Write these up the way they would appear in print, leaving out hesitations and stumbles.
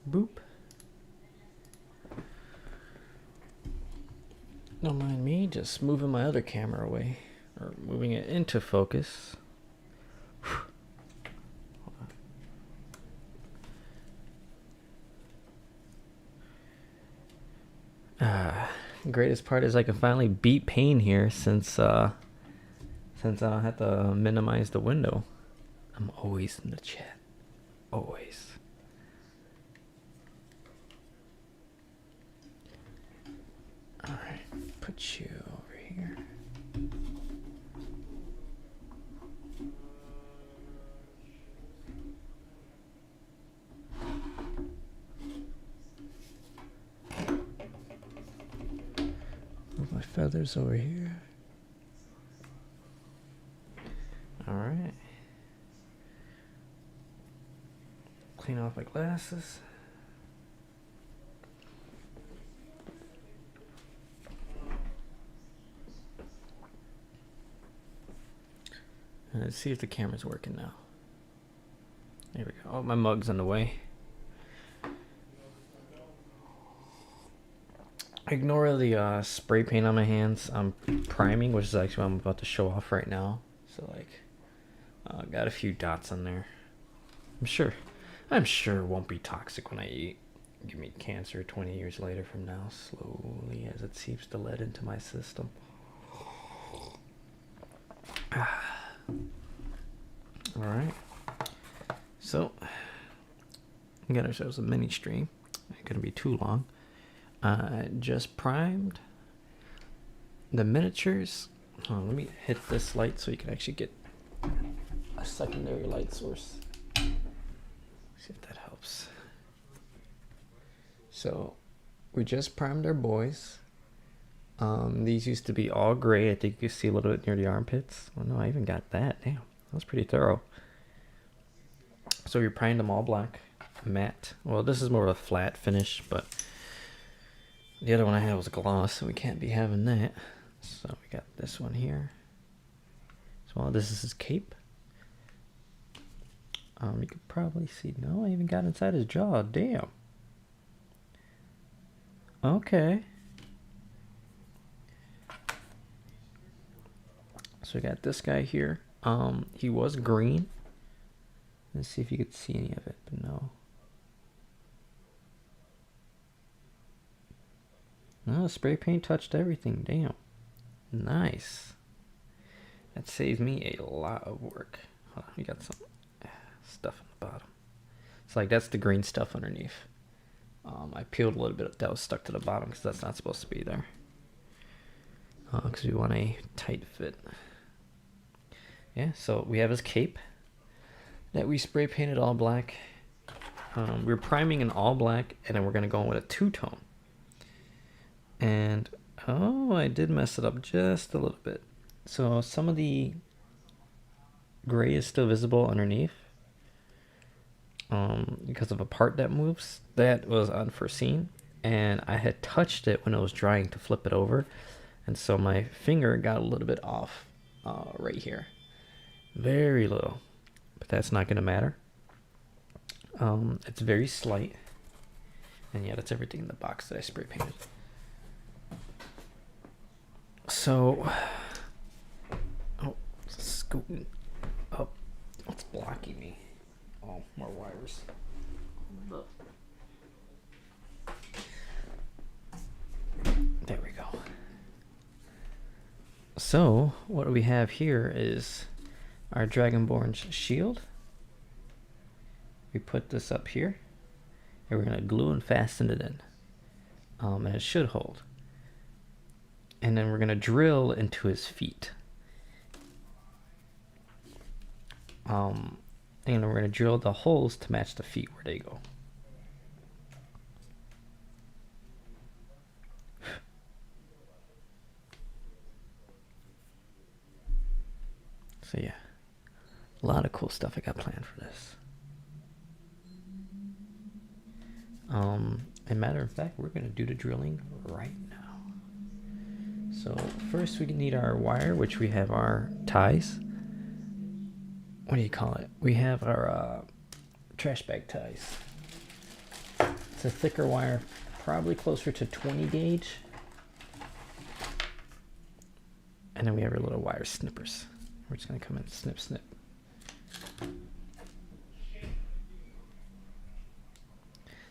Boop. Don't mind me just moving my other camera away, or moving it into focus. Greatest part is I can finally beat pain here since I don't have to minimize the window. I'm always in the chat. Always. Alright, put you over here. Move my feathers over here. Alright. Clean off my glasses. And let's see if the camera's working now. There we go. Oh, my mug's on the way. Ignore the spray paint on my hands. I'm priming, which is actually what I'm about to show off right now. So like, got a few dots on there. I'm sure it won't be toxic when I eat. Give me cancer 20 years later from now, slowly as it seeps the lead into my system. Alright. So, we got ourselves a mini stream. Not gonna be too long. Just primed the miniatures. Oh, let me hit this light so you can actually get a secondary light source. See if that helps. So we just primed our boys. These used to be all gray. I think you can see a little bit near the armpits. Oh no, I even got that. Damn, that was pretty thorough. So we primed them all black, matte. Well, this is more of a flat finish, but the other one I had was gloss, so we can't be having that. So we got this one here. So this is his cape. You could probably see. No, I even got inside his jaw. Damn. Okay. So we got this guy here. He was green. Let's see if you could see any of it, but no. No, spray paint touched everything. Damn. Nice. That saved me a lot of work. Hold on, we got some stuff on the bottom. It's like that's the green stuff underneath. I peeled a little bit that was stuck to the bottom because that's not supposed to be there. Because we want a tight fit. Yeah, so we have his cape that we spray painted all black. We're priming in all black, and then we're going to go in with a two-tone. And, oh, I did mess it up just a little bit. So some of the gray is still visible underneath. Because of a part that moves. That was unforeseen. And I had touched it when it was drying to flip it over. And so my finger got a little bit off right here. Very little. But that's not going to matter. It's very slight. And yeah, that's everything in the box that I spray painted. So, oh, scooting up. What's blocking me? Oh, more wires. There we go. So, what we have here is our Dragonborn Shield. We put this up here, and we're going to glue and fasten it in. And it should hold. And then we're going to drill into his feet. And we're going to drill the holes to match the feet where they go. So yeah, a lot of cool stuff I got planned for this. As a matter of fact, we're going to do the drilling right now. So first we need our wire, which we have our ties. What do you call it? We have our trash bag ties. It's a thicker wire, probably closer to 20 gauge. And then we have our little wire snippers. We're just gonna come in, snip, snip.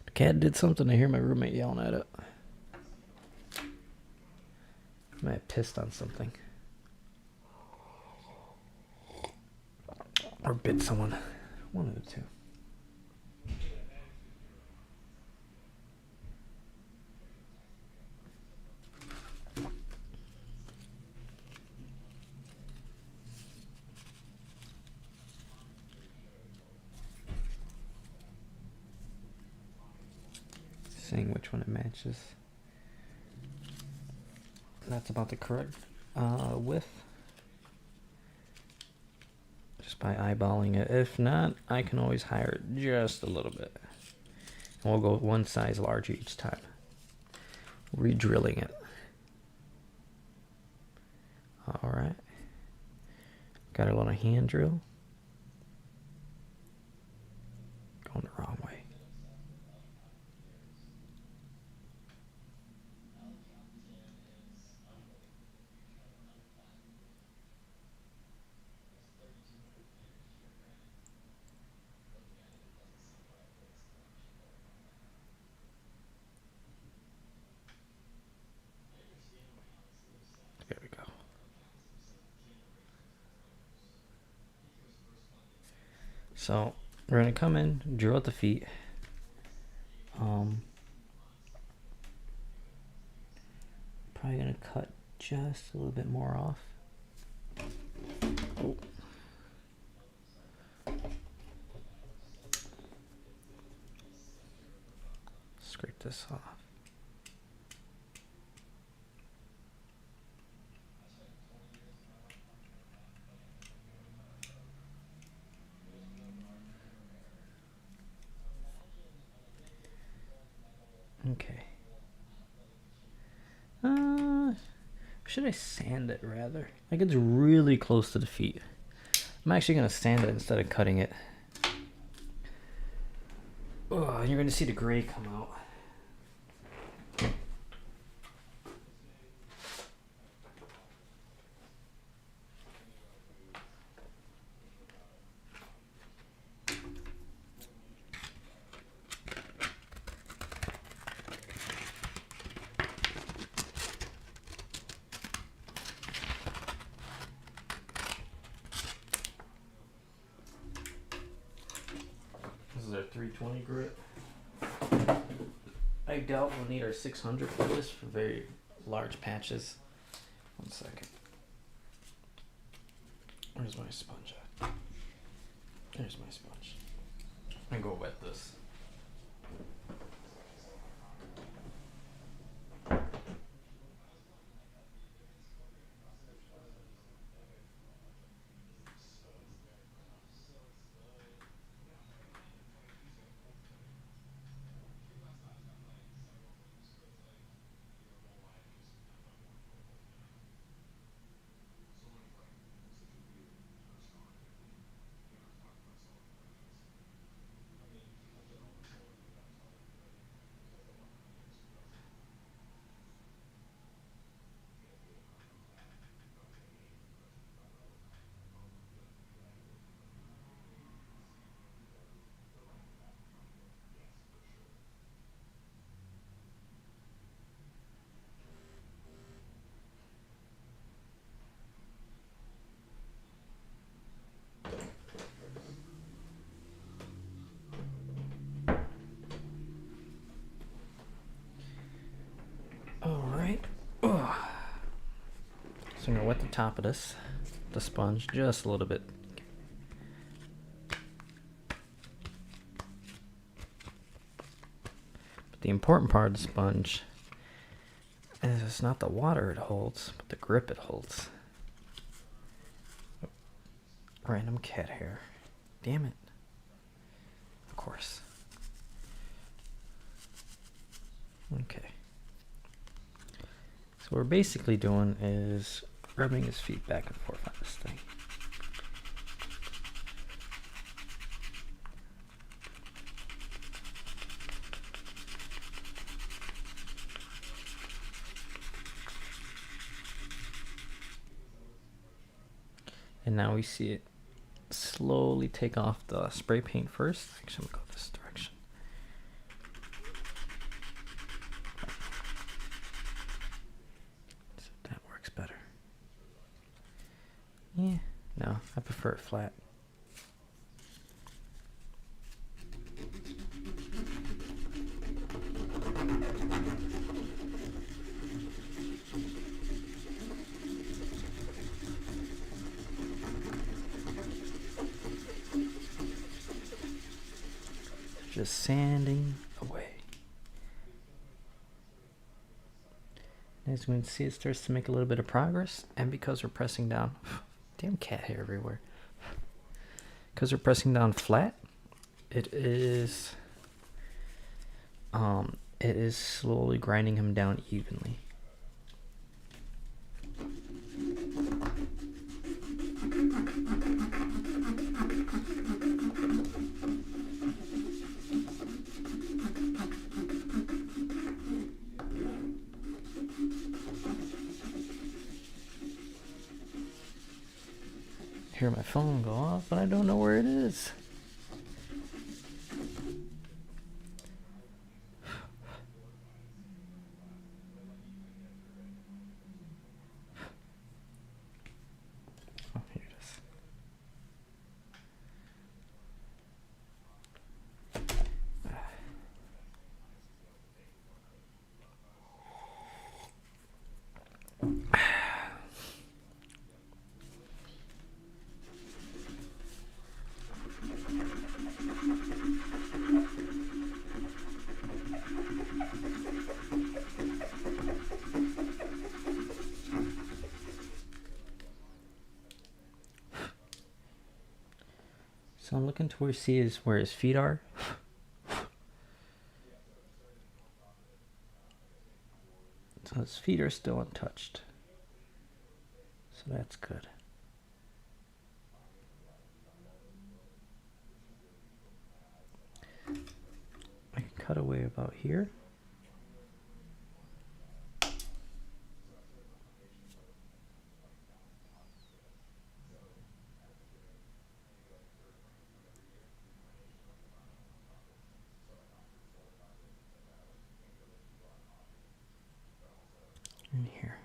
The cat did something. I hear my roommate yelling at it. I might have pissed on something. Or bit someone. One of the two. Seeing which one it matches. That's about the correct width. Just by eyeballing it. If not, I can always higher it just a little bit. And we'll go one size larger each time. Re-drilling it. Alright. Got a little hand drill. Going the wrong way. There we go. So we're gonna come in, drill at the feet. Probably gonna cut just a little bit more off. Oh. Scrape this off. Okay. Should I sand it rather? Like it's really close to the feet. I'm actually gonna sand it instead of cutting it. Oh, you're gonna see the gray come out. This is our 320 grit. I doubt we'll need our 600 for this for very large patches. One second. Where's my sponge at? There's my sponge. I'm gonna go wet this. So I'm going to wet the top of this, the sponge, just a little bit. But the important part of the sponge is it's not the water it holds, but the grip it holds. Random cat hair. Damn it. Of course. Okay. So what we're basically doing is rubbing his feet back and forth on this thing. And now we see it slowly take off the spray paint first. Actually, I'm gonna go this direction. So that works better. Yeah, no, I prefer it flat. Just sanding away. As we can see, it starts to make a little bit of progress, and because we're pressing down, damn cat hair everywhere. Because we're pressing down flat, it is slowly grinding him down evenly. Hear my phone go off, but I don't know where it is. Oh, here it is. So I'm looking to where his feet are. So his feet are still untouched. So that's good. I can cut away about here. In here.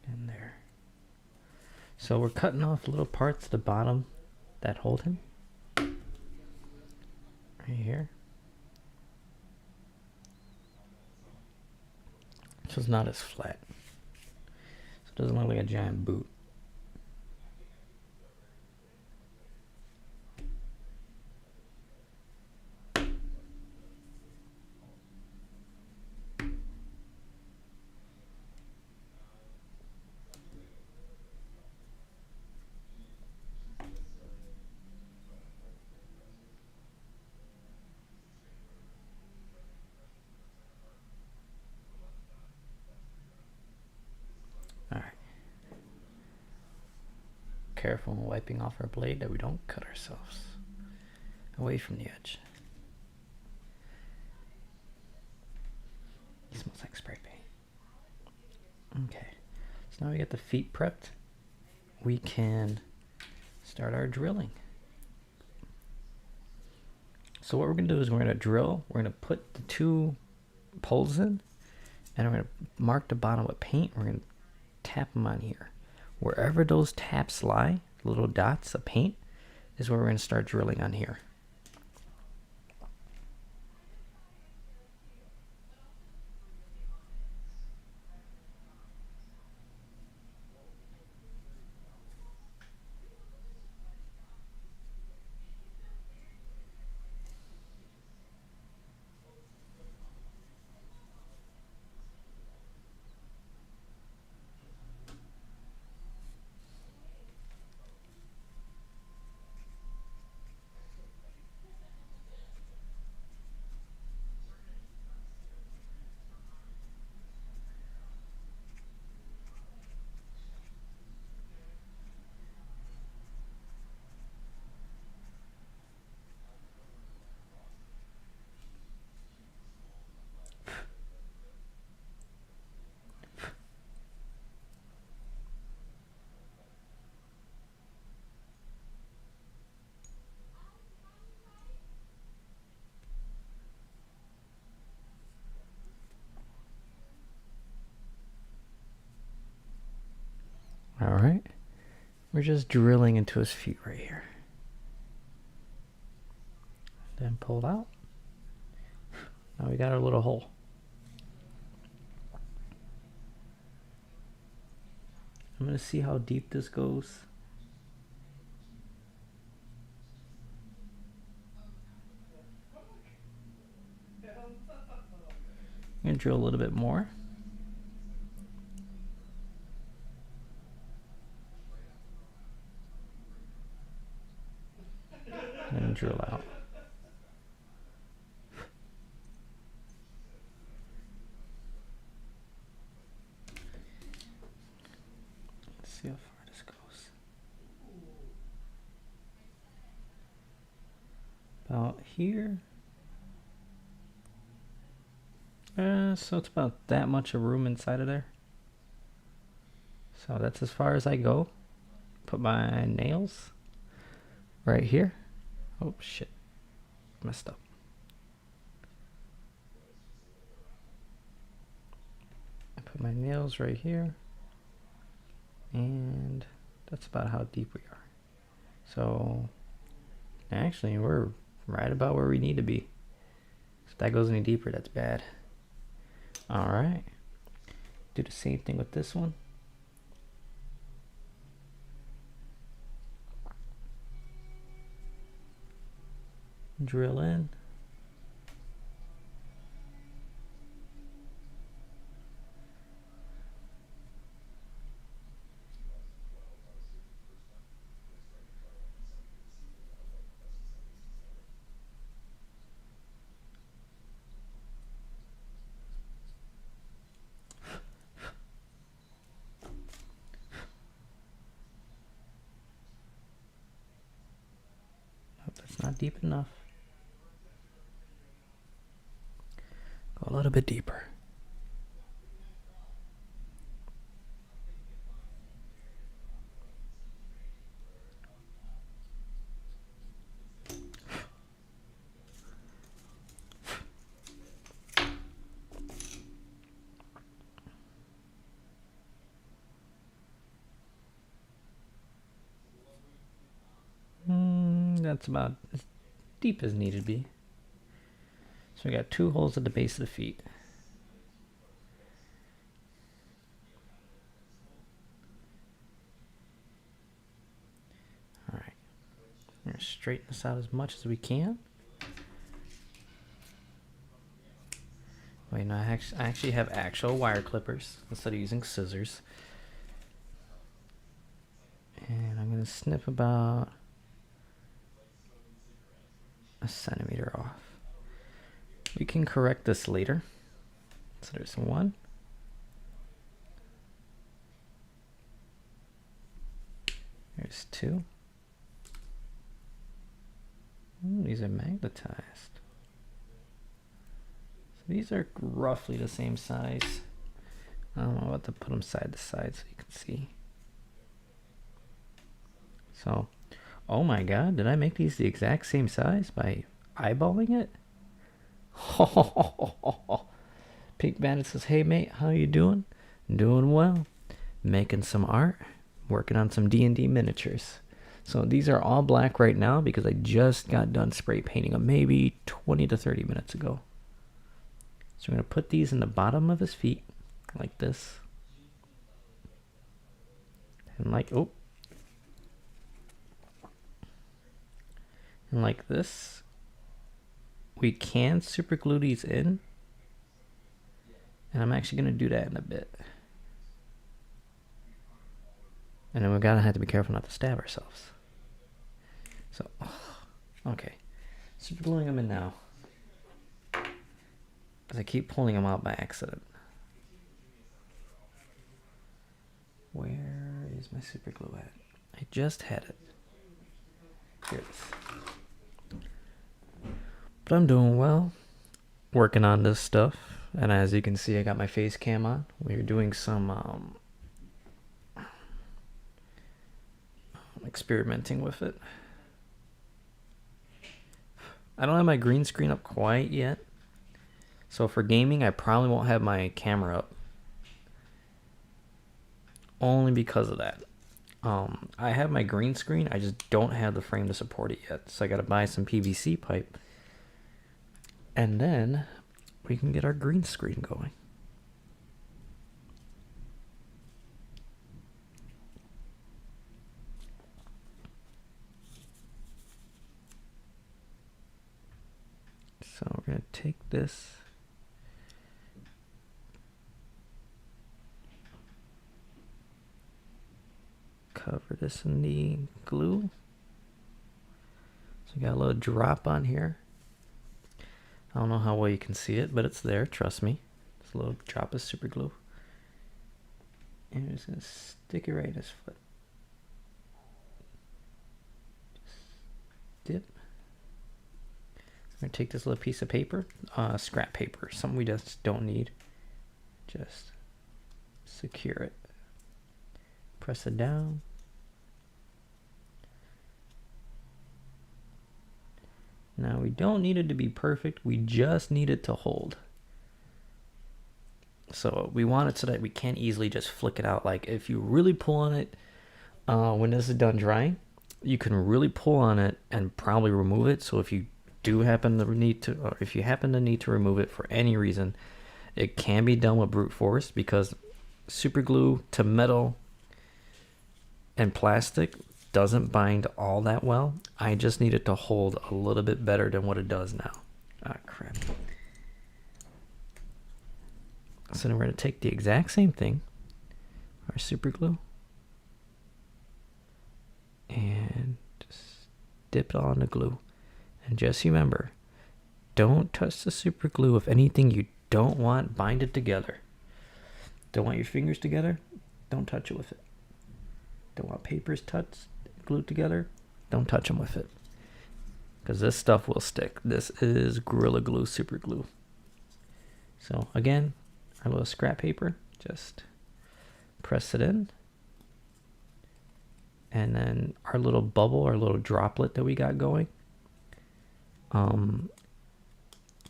And there. So we're cutting off little parts at the bottom that hold him. Right here. So it's not as flat. So it doesn't look like a giant boot. Alright. Careful when wiping off our blade that we don't cut ourselves. Away from the edge. It smells like spray paint. Okay. So now we get the feet prepped. We can start our drilling. So what we're going to do is we're going to drill. We're going to put the 2 poles in. And we're going to mark the bottom with paint. We're going to tap them on here. Wherever those taps lie, little dots of paint, is where we're going to start drilling on here. We're just drilling into his feet right here. Then pull it out. Now we got our little hole. I'm going to see how deep this goes. I'm going to drill a little bit more. And drill out. Let's see how far this goes. About here. So it's about that much of room inside of there. So that's as far as I go. Put my nails right here. Oh shit, messed up. I put my nails right here, and that's about how deep we are. So actually we're right about where we need to be. If that goes any deeper, that's bad. All right, do the same thing with this one. Drill in. Nope, that's not deep enough. Go a little bit deeper. That's about as deep as needed to be. So we got 2 holes at the base of the feet. All right, we're gonna straighten this out as much as we can. Wait, no, I actually have actual wire clippers instead of using scissors. And I'm gonna snip about a centimeter off. We can correct this later. So there's 1. There's 2. These are magnetized. So these are roughly the same size. I don't know what to put them side to side so you can see. So, oh my god, did I make these the exact same size by eyeballing it? Pink Bandit says, hey mate, how you doing? Doing well. Making some art. Working on some D&D miniatures. So these are all black right now because I just got done spray painting them maybe 20 to 30 minutes ago. So I'm going to put these in the bottom of his feet like this. And like, oh. And like this. We can super glue these in. And I'm actually going to do that in a bit. And then we're going to have to be careful not to stab ourselves. So, okay. Super gluing them in now. Because I keep pulling them out by accident. Where is my super glue at? I just had it. Here it is. But I'm doing well. Working on this stuff. And as you can see, I got my face cam on. We're doing some experimenting with it. I don't have my green screen up quite yet. So for gaming, I probably won't have my camera up. Only because of that. I have my green screen. I just don't have the frame to support it yet. So I got to buy some PVC pipe. And then we can get our green screen going. So we're going to take this. Cover this in the glue. So we got a little drop on here. I don't know how well you can see it, but it's there, trust me. This little drop of super glue. And we're just going to stick it right in his foot. Just dip. I'm going to take this little piece of paper, scrap paper, something we just don't need. Just secure it. Press it down. Now we don't need it to be perfect, we just need it to hold. So we want it so that we can't easily just flick it out. Like if you really pull on it, when this is done drying, you can really pull on it and probably remove it. So if you do happen to need to, or if you happen to need to remove it for any reason, it can be done with brute force, because super glue to metal and plastic doesn't bind all that well. I just need it to hold a little bit better than what it does now. Ah, crap. So then we're going to take the exact same thing, our super glue, and just dip it on the glue. And just remember, don't touch the super glue with anything you don't want binded together. Don't want your fingers together? Don't touch it with it. Don't want papers glued together? Don't touch them with it. Because this stuff will stick. This is Gorilla Glue super glue. So again, our little scrap paper, just press it in. And then our little bubble, our little droplet that we got going.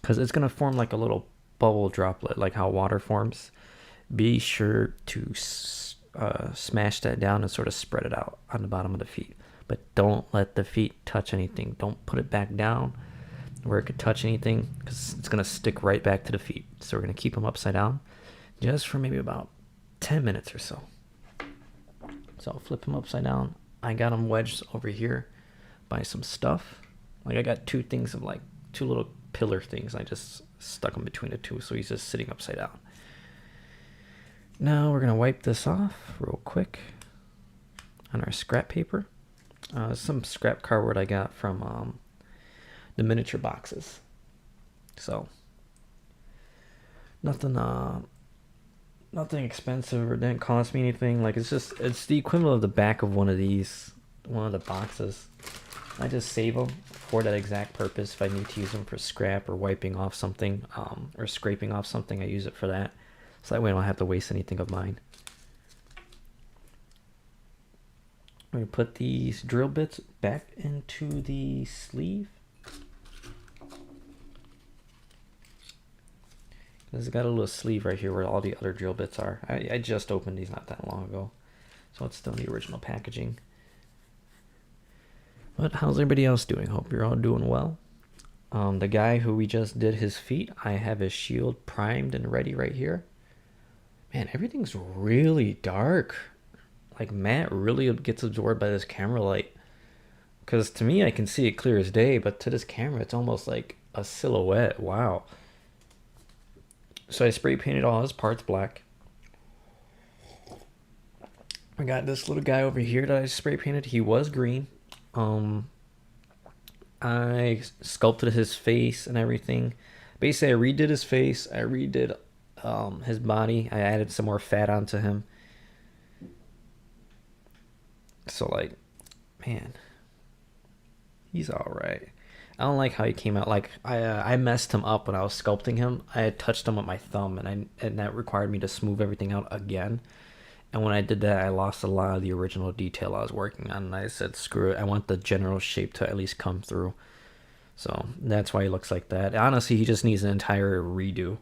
Because it's going to form like a little bubble droplet, like how water forms. Be sure to smash that down and sort of spread it out on the bottom of the feet. But don't let the feet touch anything. Don't put it back down where it could touch anything, because it's going to stick right back to the feet. So we're going to keep them upside down just for maybe about 10 minutes or so. So I'll flip them upside down. I got them wedged over here by some stuff. Like I got two things of like two little pillar things. I just stuck them between the two, so he's just sitting upside down. Now we're going to wipe this off real quick on our scrap paper. Some scrap cardboard I got from the miniature boxes. So nothing expensive, or didn't cost me anything. Like it's the equivalent of the back of one of the boxes. I just save them for that exact purpose. If I need to use them for scrap or wiping off something, or scraping off something, I use it for that. So that way I don't have to waste anything of mine. I'm going to put these drill bits back into the sleeve. It's got a little sleeve right here where all the other drill bits are. I just opened these not that long ago, so it's still in the original packaging. But how's everybody else doing? Hope you're all doing well. The guy who we just did his feet, I have his shield primed and ready right here. Man, everything's really dark. Like matte really gets absorbed by this camera light. Because to me, I can see it clear as day, but to this camera, it's almost like a silhouette. Wow. So I spray painted all his parts black. I got this little guy over here that I spray painted. He was green. I sculpted his face and everything. Basically, I redid his face. I redid his body. I added some more fat onto him. So like, man, he's all right. I don't like how he came out. Like I messed him up when I was sculpting him. I had touched him with my thumb, and that required me to smooth everything out again. And when I did that, I lost a lot of the original detail I was working on. And I said, screw it. I want the general shape to at least come through. So that's why he looks like that. Honestly, he just needs an entire redo.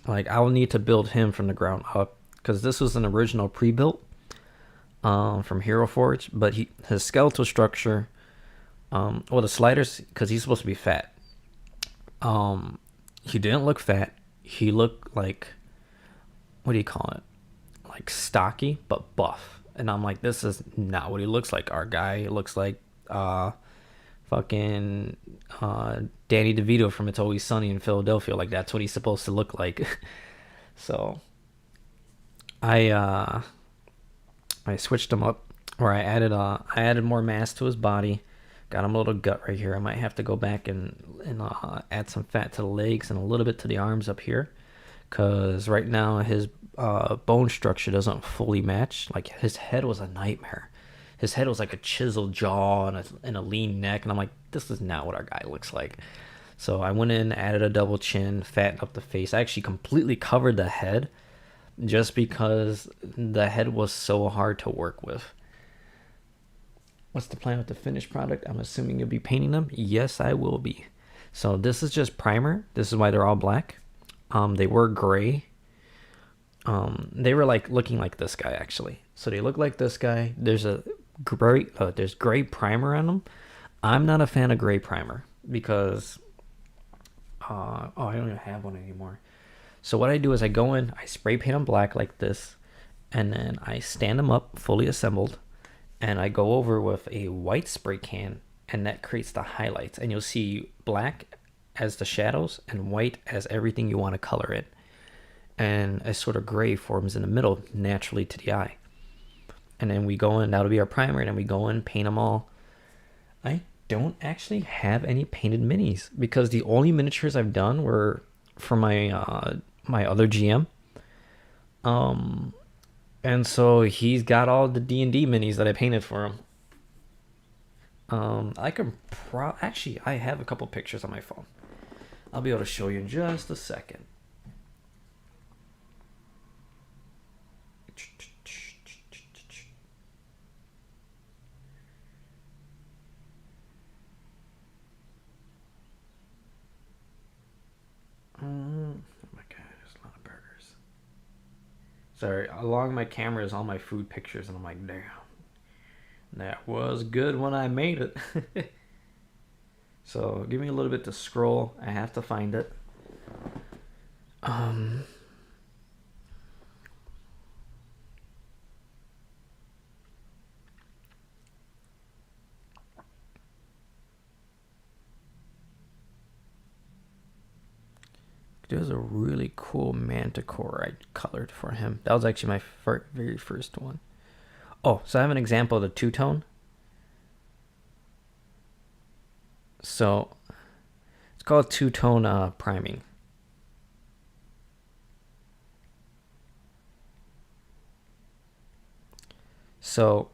Like, I'll need to build him from the ground up, because this was an original pre-built from Hero Forge, but his skeletal structure, well, the sliders, because he's supposed to be fat. He didn't look fat. He looked like, what do you call it? Like stocky but buff. And I'm like, this is not what he looks like. Our guy looks like fucking Danny DeVito from It's Always Sunny in Philadelphia. Like, that's what he's supposed to look like. So I switched him up, or I added more mass to his body. Got him a little gut right here. I might have to go back and add some fat to the legs and a little bit to the arms up here, because right now his bone structure doesn't fully match. Like, his head was a nightmare. His head was like a chiseled jaw and a lean neck, and I'm like, this is not what our guy looks like. So I went in, added a double chin, fattened up the face. I actually completely covered the head, just because the head was so hard to work with. What's the plan with the finished product? I'm assuming you'll be painting them. Yes, I will be. So this is just primer. This is why they're all black. They were gray. They were like looking like this guy, actually. So they look like this guy. There's gray primer on them. I'm not a fan of gray primer because I don't even have one anymore. So what I do is I go in, I spray paint them black like this, and then I stand them up fully assembled, and I go over with a white spray can, and that creates the highlights. And you'll see black as the shadows and white as everything you want to color it. And a sort of gray forms in the middle naturally to the eye. And then we go in, that'll be our primer, and then we go in, paint them all. I don't actually have any painted minis, because the only miniatures I've done were for my my other GM. And so he's got all the D&D minis that I painted for him. I could actually, I have a couple pictures on my phone. I'll be able to show you in just a second. Oh my god, there's a lot of burgers. Sorry, along my camera is all my food pictures, and I'm like, damn, that was good when I made it. So give me a little bit to scroll. I have to find it. There's a really cool Manticore I colored for him. That was actually my very first one. Oh, so I have an example of the two-tone. So it's called two-tone priming. So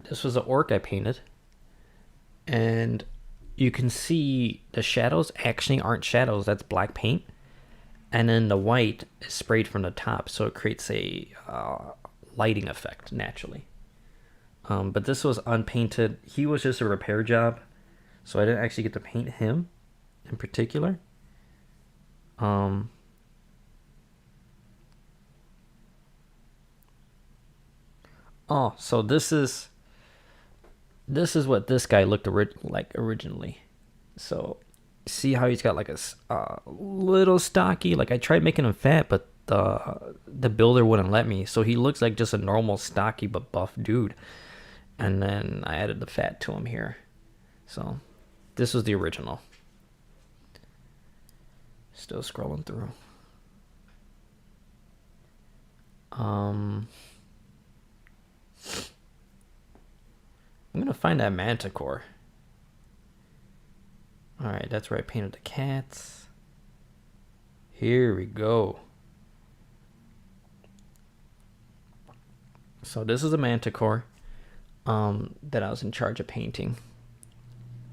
this was an orc I painted, and you can see the shadows actually aren't shadows. That's black paint. And then the white is sprayed from the top, so it creates a lighting effect naturally. But this was unpainted. He was just a repair job, so I didn't actually get to paint him in particular. Oh, so this is what this guy looked like originally. So see how he's got like a little stocky. Like, I tried making him fat, but the builder wouldn't let me. So he looks like just a normal stocky but buff dude. And then I added the fat to him here. So this was the original. Still scrolling through. I'm gonna find that Manticore. Alright, that's where I painted the cats. Here we go. So this is a Manticore that I was in charge of painting.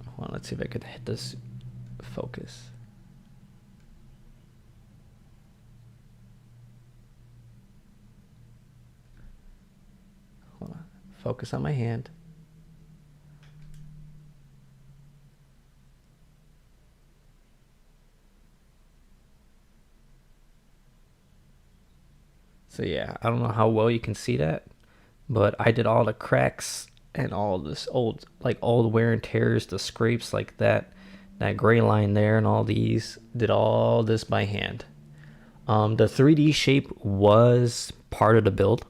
Hold on, let's see if I could hit this focus. Hold on. Focus on my hand. So yeah, I don't know how well you can see that, but I did all the cracks and all this old, like all the wear and tears, the scrapes like that gray line there and all these, did all this by hand. The 3D shape was part of the build,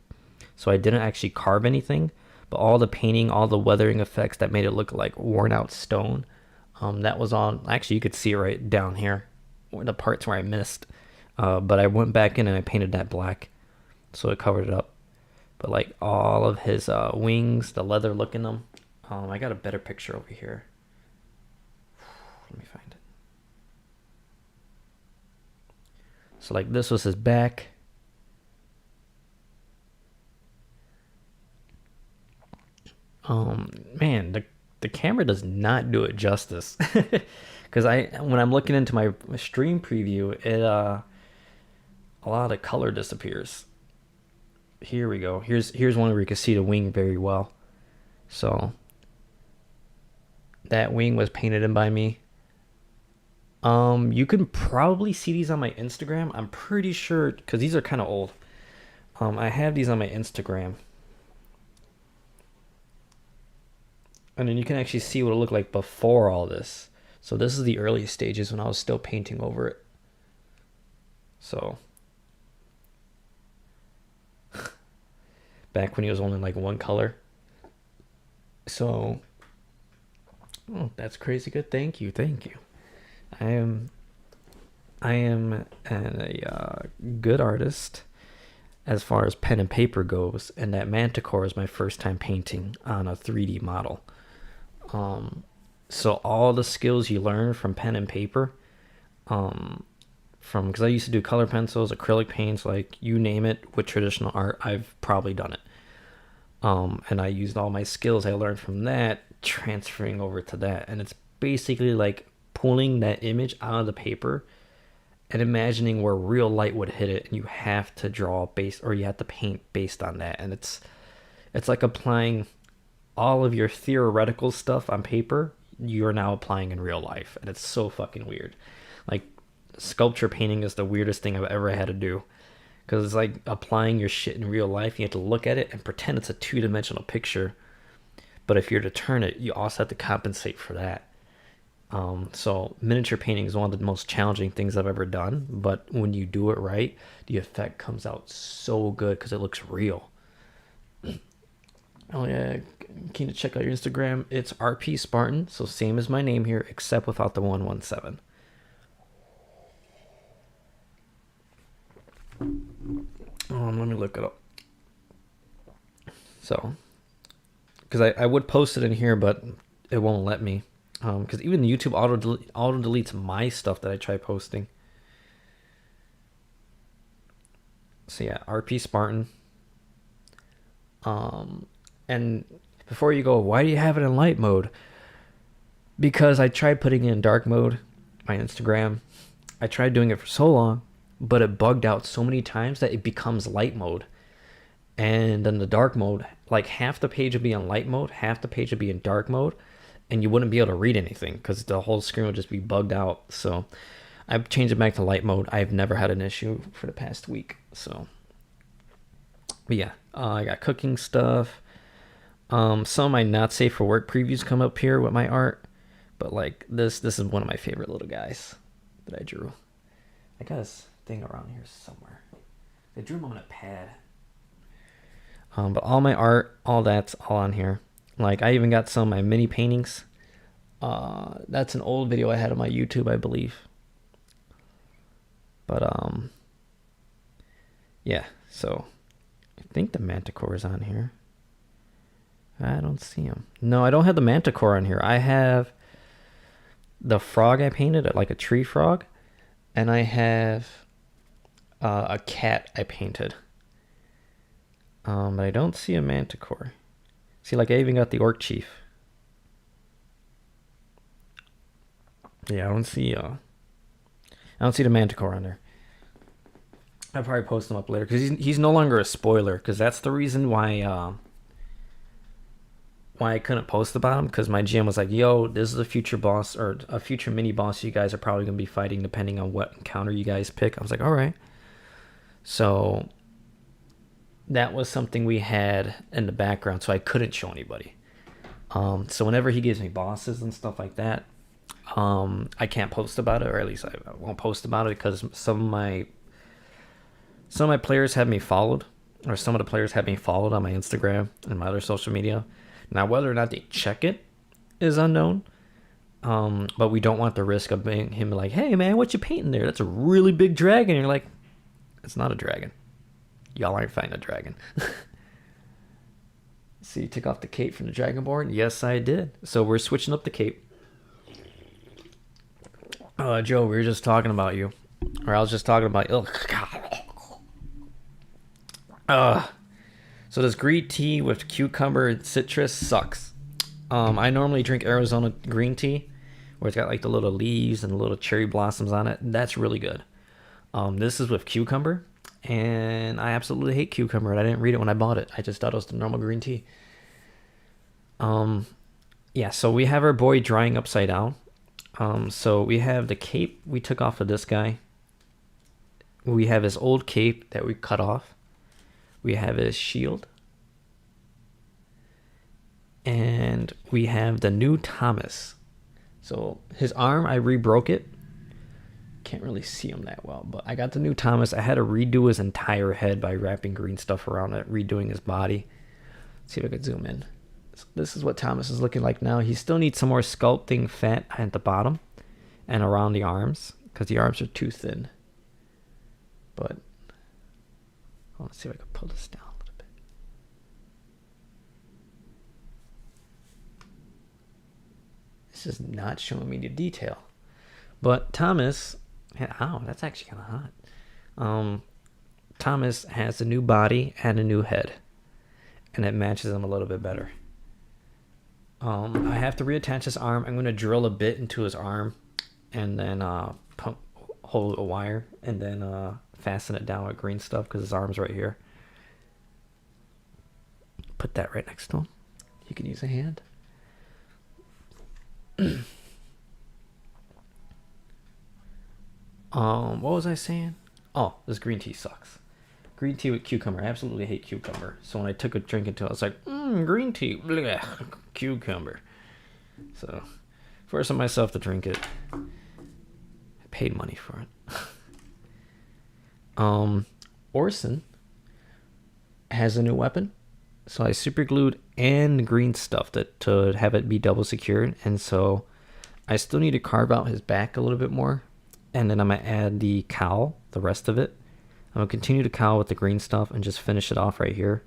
so I didn't actually carve anything, but all the painting, all the weathering effects that made it look like worn out stone, that was on. Actually, you could see it right down here, the parts where I missed. But I went back in and I painted that black, so it covered it up. But like all of his wings, the leather look in them. I got a better picture over here. Let me find it. So like this was his back. Man, the camera does not do it justice. Because when I'm looking into my stream preview, it a lot of the color disappears. Here we go. Here's one where you can see the wing very well. So that wing was painted in by me. You can probably see these on my Instagram. I'm pretty sure, because these are kind of old. I have these on my Instagram. And then you can actually see what it looked like before all this. So this is the early stages when I was still painting over it. So back when he was only like one color. So that's crazy good. Thank you. I am a good artist as far as pen and paper goes, and that Manticore is my first time painting on a 3D model. So all the skills you learn from pen and paper, because I used to do color pencils, acrylic paints, like you name it, with traditional art, I've probably done it. And I used all my skills I learned from that, transferring over to that, and it's basically like pulling that image out of the paper and imagining where real light would hit it, and you have to draw based, or you have to paint based on that. And it's like applying all of your theoretical stuff on paper, you're now applying in real life, and it's so fucking weird. Like sculpture painting is the weirdest thing I've ever had to do, because it's like applying your shit in real life. You have to look at it and pretend it's a two-dimensional picture, but if you're to turn it, you also have to compensate for that. So miniature painting is one of the most challenging things I've ever done, but when you do it right, the effect comes out so good because it looks real. Oh yeah, keen to check out your Instagram. It's RP Spartan, so same as my name here, except without the 117. Let me look it up. So, because I would post it in here, but it won't let me. Because even YouTube auto deletes my stuff that I try posting. So yeah, RP Spartan. And before you go, why do you have it in light mode? Because I tried putting it in dark mode, my Instagram. I tried doing it for so long, but it bugged out so many times that it becomes light mode. And then the dark mode, like half the page would be in light mode, half the page would be in dark mode, and you wouldn't be able to read anything because the whole screen would just be bugged out. So I've changed it back to light mode. I've never had an issue for the past week. So, but yeah, I got cooking stuff. Some of my not safe for work previews come up here with my art, but like this is one of my favorite little guys that I drew. I got this thing around here somewhere. I drew him on a pad. But all my art, all that's all on here. Like I even got some of my mini paintings. That's an old video I had on my YouTube, I believe. But yeah. So I think the Manticore is on here. I don't see him. No, I don't have the Manticore on here. I have the frog I painted, like a tree frog, and I have a cat I painted. But I don't see a Manticore. See, like I even got the Orc Chief. Yeah, I don't see the Manticore on there. I'll probably post him up later because he's no longer a spoiler, because that's the reason why I couldn't post about him, because my GM was like, yo, this is a future boss, or a future mini boss you guys are probably going to be fighting depending on what encounter you guys pick. I was like, all right. So that was something we had in the background, so I couldn't show anybody. So whenever he gives me bosses and stuff like that, I can't post about it, or at least I won't post about it, because some of my players have me followed, or some of the players have me followed on my Instagram and my other social media. Now, whether or not they check it is unknown. But we don't want the risk of being him like, hey man, what you painting there? That's a really big dragon. And you're like, it's not a dragon. Y'all aren't fighting a dragon. So you took off the cape from the Dragonborn? Yes, I did. So we're switching up the cape. Joe, we were just talking about you. Or I was just talking about you. So this green tea with cucumber and citrus sucks. I normally drink Arizona green tea, where it's got like the little leaves and the little cherry blossoms on it. That's really good. This is with cucumber, and I absolutely hate cucumber. I didn't read it when I bought it. I just thought it was the normal green tea. Yeah, so we have our boy drying upside down. So we have the cape we took off of this guy. We have his old cape that we cut off. We have his shield. And we have the new Thomas. So his arm, I rebroke it. Can't really see him that well, but I got the new Thomas. I had to redo his entire head by wrapping green stuff around it, redoing his body. Let's see if I could zoom in. So this is what Thomas is looking like now. He still needs some more sculpting fat at the bottom and around the arms, because the arms are too thin. But let's see if I can pull this down a little bit. This is not showing me the detail. But Thomas, ow, that's actually kind of hot. Thomas has a new body and a new head, and it matches him a little bit better. I have to reattach his arm. I'm going to drill a bit into his arm, and then hold a wire, and then fasten it down with green stuff, because his arm's right here. Put that right next to him. You can use a hand. What was I saying? Oh, this green tea sucks. Green tea with cucumber. I absolutely hate cucumber. So when I took a drink into it, I was like, green tea, bleh, cucumber. So forcing myself to drink it. I paid money for it. Orson has a new weapon. So I super glued and green stuffed it to have it be double secured. And so I still need to carve out his back a little bit more. And then I'm going to add the cowl, the rest of it. I'm going to continue to cowl with the green stuff and just finish it off right here.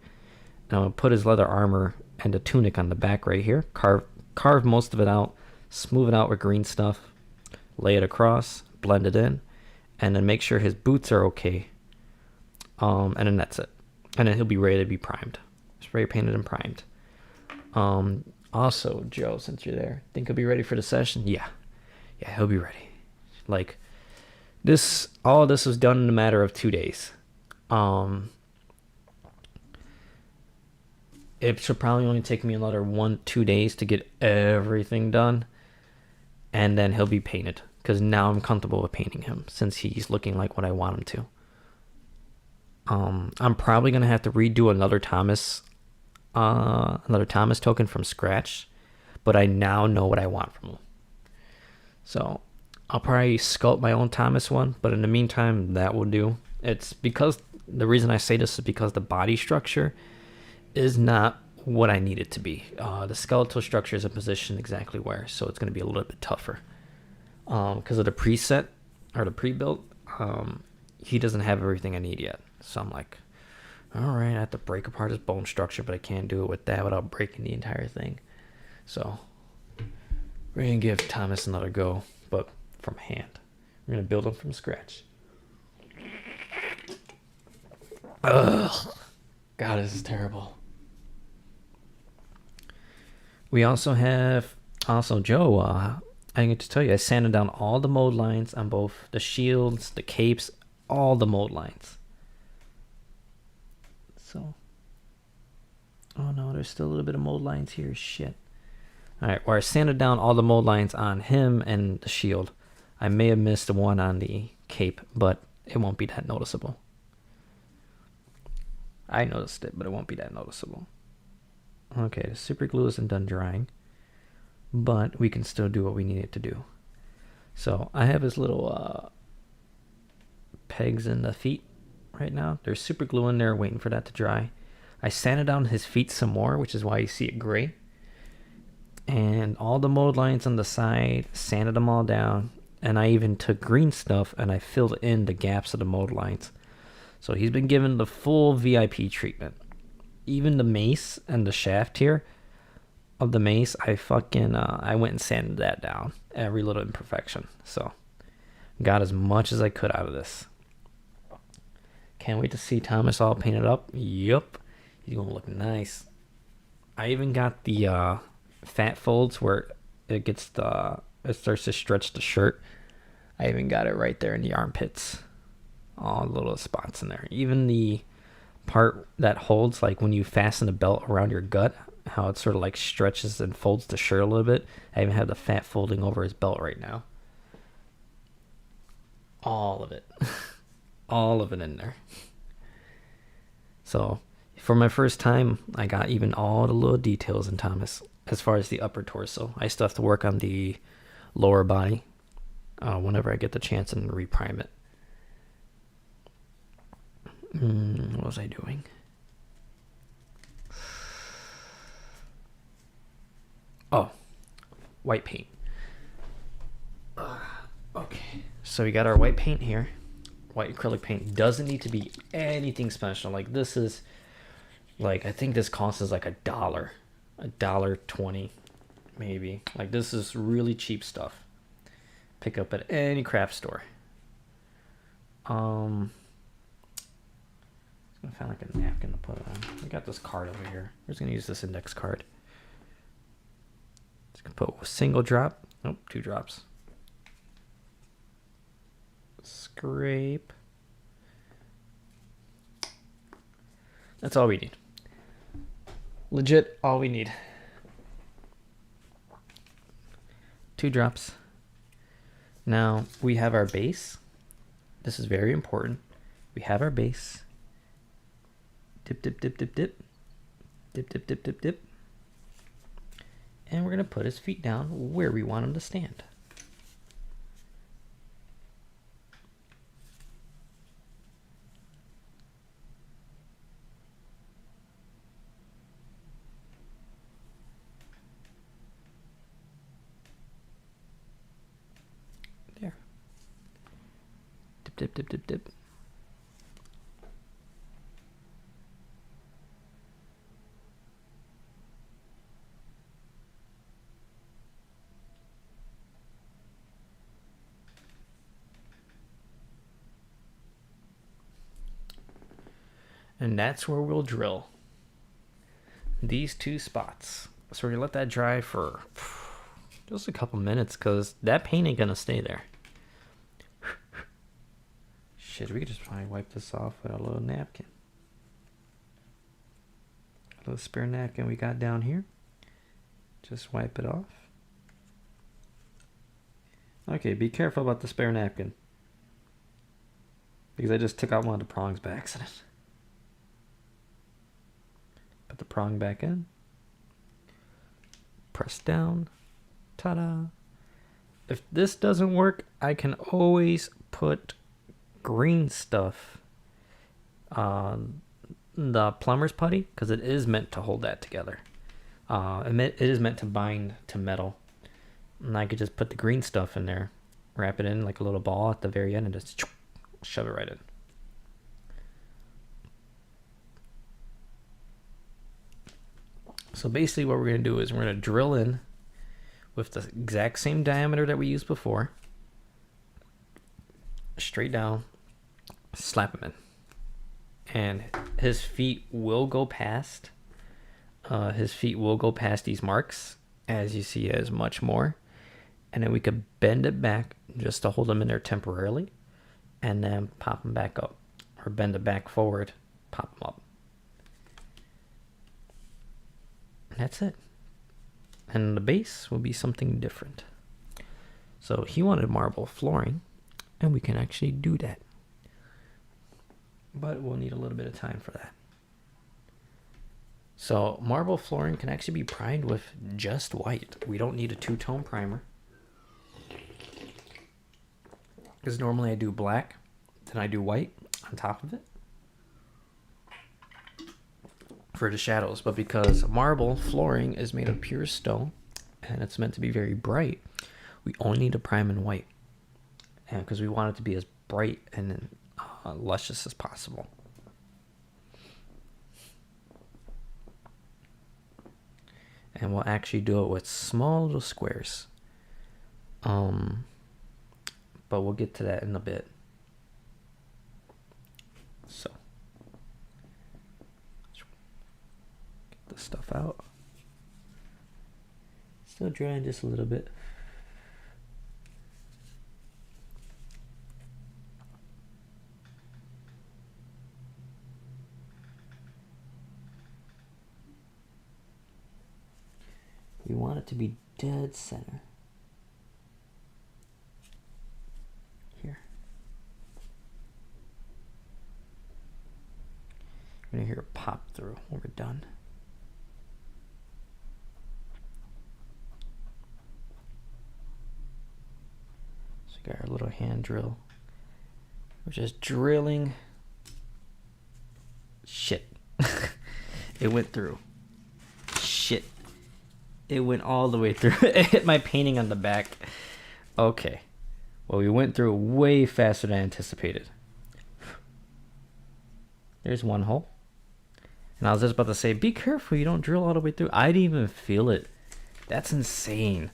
And I'm going to put his leather armor and the tunic on the back right here. Carve most of it out, smooth it out with green stuff, lay it across, blend it in, and then make sure his boots are okay. And then that's it. And then he'll be ready to be primed. Spray painted and primed. Also, Joe, since you're there, think he'll be ready for the session? Yeah, he'll be ready. Like, all of this was done in a matter of 2 days. It should probably only take me another 1-2 days to get everything done, and then he'll be painted, because now I'm comfortable with painting him since he's looking like what I want him to. I'm probably gonna have to redo another Thomas token from scratch, but I now know what I want from him. So I'll probably sculpt my own Thomas one, but in the meantime, that will do. It's because, the reason I say this is because the body structure is not what I need it to be. The skeletal structure is in position exactly where, so it's going to be a little bit tougher. Because of the preset, or the pre-built, he doesn't have everything I need yet. So I'm like, alright, I have to break apart his bone structure, but I can't do it with that without breaking the entire thing. So we're going to give Thomas another go, but from hand. We're going to build him from scratch. Ugh. God, this is terrible. We also have, Joe, I get to tell you, I sanded down all the mold lines on both the shields, the capes, all the mold lines. So, oh no, there's still a little bit of mold lines here. Shit. Alright, where I sanded down all the mold lines on him and the shield. I may have missed the one on the cape, but it won't be that noticeable. I noticed it, but it won't be that noticeable. Okay, the super glue isn't done drying, but we can still do what we need it to do. So I have his little pegs in the feet right now. There's super glue in there waiting for that to dry. I sanded down his feet some more, which is why you see it gray. And all the mold lines on the side, sanded them all down. And I even took green stuff and I filled in the gaps of the mold lines. So he's been given the full VIP treatment. Even the mace and the shaft here of the mace, I went and sanded that down. Every little imperfection. So got as much as I could out of this. Can't wait to see Thomas all painted up. Yup. He's going to look nice. I even got the fat folds where it starts to stretch the shirt. I even got it right there in the armpits. All the little spots in there. Even the part that holds, like when you fasten a belt around your gut, how it sort of like stretches and folds the shirt a little bit. I even have the fat folding over his belt right now. All of it. All of it in there. So for my first time, I got even all the little details in Thomas. As far as the upper torso, I still have to work on the lower body whenever I get the chance and reprime it. What was I doing? Oh, white paint. Okay, so we got our white paint here. White acrylic paint doesn't need to be anything special. Like this is, like I think this costs us like $1.20, maybe. Like this is really cheap stuff. Pick up at any craft store. I'm gonna find like a napkin to put it on. We got this card over here. We're just gonna use this index card. Just gonna put a single drop. Nope, 2 drops. Scrape. That's all we need. Legit, all we need. 2 drops. Now we have our base. This is very important. We have our base. Dip, dip, dip, dip, dip. Dip, dip, dip, dip, dip. And we're going to put his feet down where we want him to stand. There. Dip, dip, dip, dip, dip. And that's where we'll drill these 2 spots. So we're gonna let that dry for just a couple minutes because that paint ain't gonna stay there. Shit, we could just probably wipe this off with a little napkin. A little spare napkin we got down here. Just wipe it off. Okay, be careful about the spare napkin, because I just took out one of the prongs by accident. Put the prong back in. Press down. Ta-da. If this doesn't work, I can always put green stuff on the plumber's putty, because it is meant to hold that together. It is meant to bind to metal. And I could just put the green stuff in there, wrap it in like a little ball at the very end, and just shove it right in. So basically what we're going to do is we're going to drill in with the exact same diameter that we used before. Straight down, slap him in. And his feet will go past these marks. As you see, as much more. And then we could bend it back just to hold them in there temporarily, and then pop them back up, or bend it back forward, pop them up. And that's it. And the base will be something different. So he wanted marble flooring, and we can actually do that. But we'll need a little bit of time for that. So marble flooring can actually be primed with just white. We don't need a two-tone primer. Because normally I do black, then I do white on top of it for the shadows. But because marble flooring is made of pure stone and it's meant to be very bright, we only need to prime in white. And because we want it to be as bright and luscious as possible. And we'll actually do it with small little squares. But we'll get to that in a bit. So, get this stuff out. Still drying just a little bit. We want it to be dead center. Here. You're gonna hear it pop through when we're done. So we got our little hand drill. We're just drilling. Shit. It went through. Shit. It went all the way through. It hit my painting on the back. Okay. Well, we went through way faster than anticipated. There's one hole. And I was just about to say, be careful, you don't drill all the way through. I didn't even feel it. That's insane.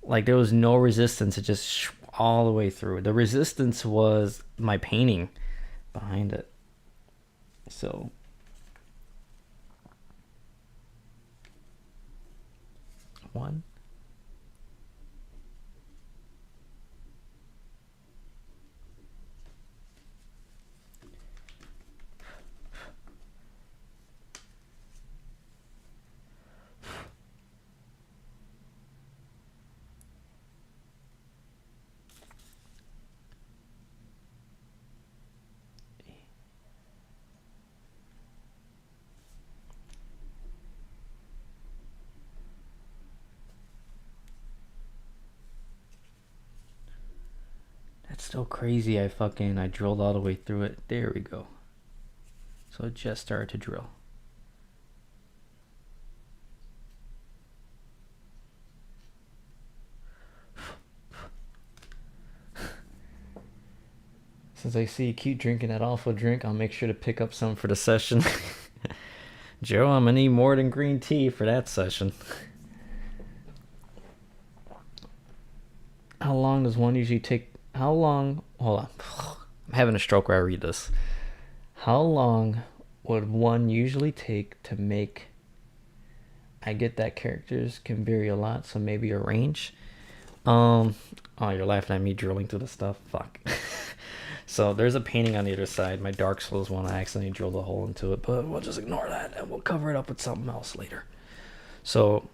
Like, there was no resistance. It just all the way through. The resistance was my painting behind it. So... one. That's still crazy. I drilled all the way through it. There we go. So it just started to drill. Since I see you keep drinking that awful drink, I'll make sure to pick up some for the session. Joe, I'm gonna need more than green tea for that session. How long does one usually take? How long? Hold on. I'm having a stroke where I read this. How long would one usually take to make? I get that characters can vary a lot, so maybe a range. Oh, you're laughing at me drilling through the stuff. Fuck. So there's a painting on the other side. My Dark Souls one, I accidentally drilled a hole into it, but we'll just ignore that and we'll cover it up with something else later. So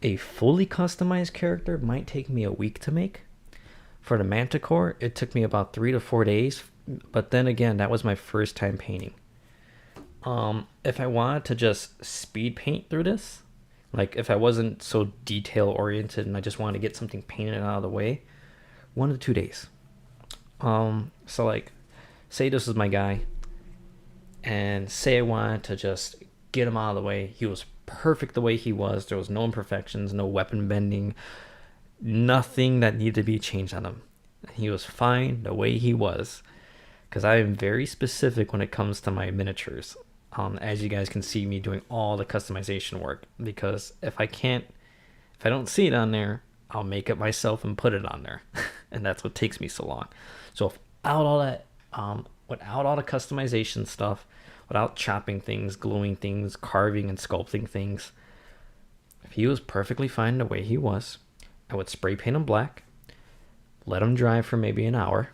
a fully customized character might take me a week to make. For the Manticore, it took me about 3 to 4 days. But then again, that was my first time painting. If I wanted to just speed paint through this, like if I wasn't so detail oriented and I just wanted to get something painted out of the way, 1 to 2 days. So like, say this is my guy, and say I wanted to just get him out of the way. He was perfect the way he was. There was no imperfections, no weapon bending, nothing that needed to be changed on him. He was fine the way he was, because I am very specific when it comes to my miniatures. As you guys can see me doing all the customization work, because if I don't see it on there, I'll make it myself and put it on there. And that's what takes me so long. So without all that, without all the customization stuff, without chopping things, gluing things, carving and sculpting things, if he was perfectly fine the way he was, I would spray paint him black, let him dry for maybe an hour,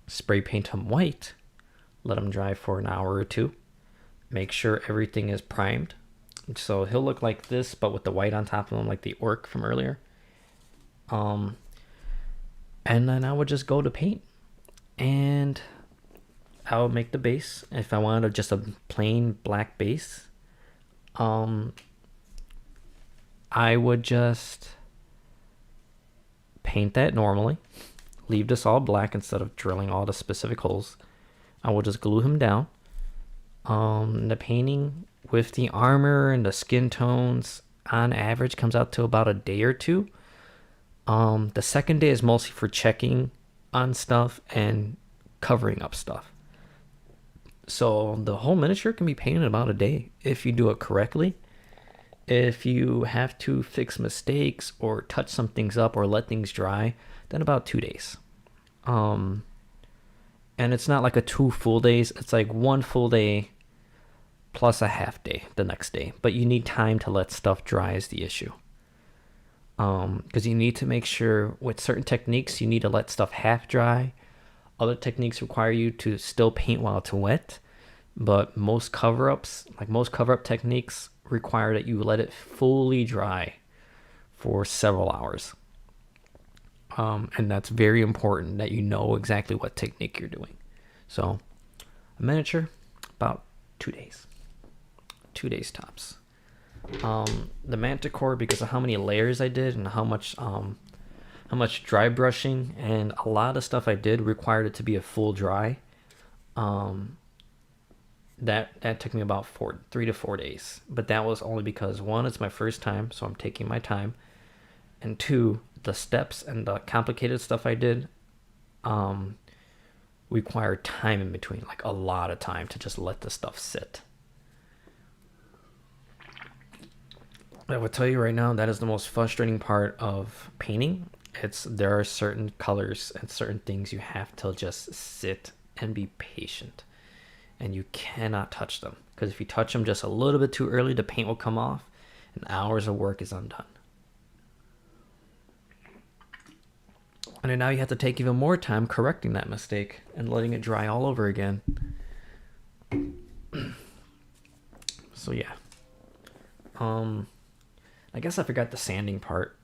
spray paint him white, let him dry for an hour or two, make sure everything is primed. So he'll look like this, but with the white on top of him, like the orc from earlier. And then I would just go to paint, and I would make the base. If I wanted just a plain black base, I would just paint that normally, leave this all black instead of drilling all the specific holes. I will just glue him down. The painting with the armor and the skin tones on average comes out to about a day or two. The second day is mostly for checking on stuff and covering up stuff. So the whole miniature can be painted in about a day if you do it correctly. If you have to fix mistakes or touch some things up or let things dry, then about 2 days. And it's not like a 2 full days. It's like 1 full day plus a half day the next day. But you need time to let stuff dry is the issue. Because you need to make sure with certain techniques, you need to let stuff half dry. Other techniques require you to still paint while it's wet. But most cover-ups, like most cover-up techniques, require that you let it fully dry for several hours. And that's very important that you know exactly what technique you're doing. So a miniature, about 2 days. 2 days tops. The Manticore, because of how many layers I did and how much dry brushing and a lot of stuff I did required it to be a full dry. That took me about 3 to 4 days. But that was only because, one, it's my first time, so I'm taking my time. And two, the steps and the complicated stuff I did required time in between, like a lot of time to just let the stuff sit. I will tell you right now, that is the most frustrating part of painting. There are certain colors and certain things you have to just sit and be patient. And you cannot touch them. Because if you touch them just a little bit too early, the paint will come off and hours of work is undone. And then now you have to take even more time correcting that mistake and letting it dry all over again. So yeah. I guess I forgot the sanding part.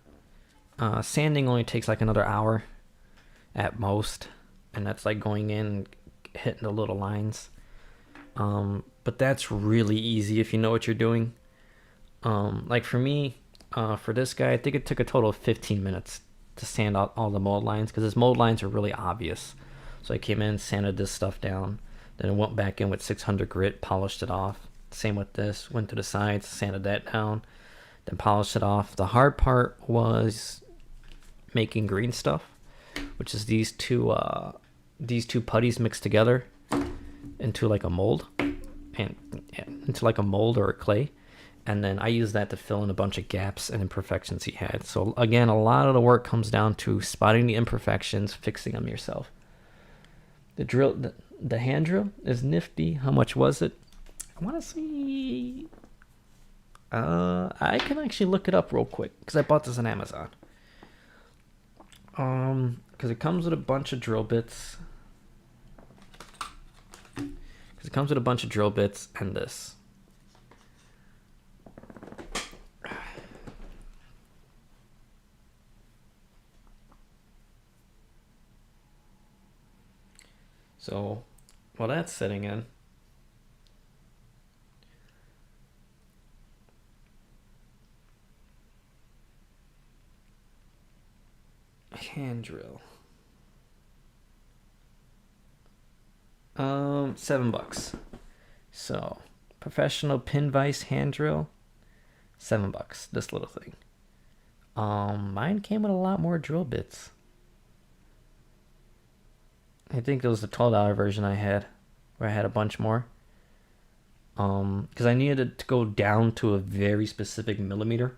Sanding only takes like another hour at most. And that's like going in and hitting the little lines. But that's really easy if you know what you're doing. Like for me, for this guy, I think it took a total of 15 minutes to sand out all the mold lines, because his mold lines are really obvious. So I came in, sanded this stuff down, then I went back in with 600 grit, polished it off. Same with this, went to the sides, sanded that down, then polished it off. The hard part was making green stuff, which is these two putties mixed together into like a mold, and into like a mold or a clay. And then I use that to fill in a bunch of gaps and imperfections he had. So again, a lot of the work comes down to spotting the imperfections, fixing them yourself. The hand drill is nifty. How much was it? I want to see. I can actually look it up real quick because I bought this on Amazon. Because it comes with a bunch of drill bits. It comes with a bunch of drill bits and this. So, while that's sitting in, hand drill. $7. So, professional pin vise hand drill, $7. This little thing. Mine came with a lot more drill bits. I think it was the $12 version I had, where I had a bunch more. Because I needed it to go down to a very specific millimeter.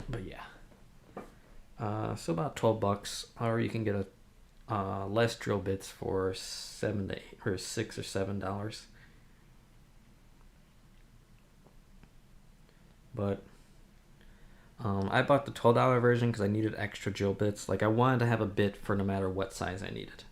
But yeah. So about $12, or you can get a less drill bits for $6 or $7. But I bought the $12 version because I needed extra drill bits. Like I wanted to have a bit for no matter what size I needed.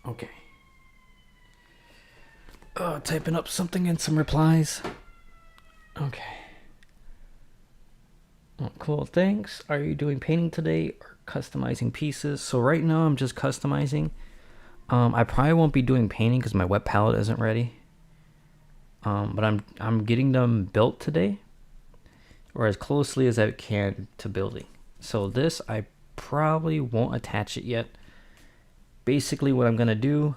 Okay. Typing up something and some replies. Okay. Oh, cool. Thanks. Are you doing painting today or customizing pieces? So right now I'm just customizing. I probably won't be doing painting because my wet palette isn't ready. But I'm getting them built today, or as closely as I can to building. So this I probably won't attach it yet. Basically, what I'm gonna do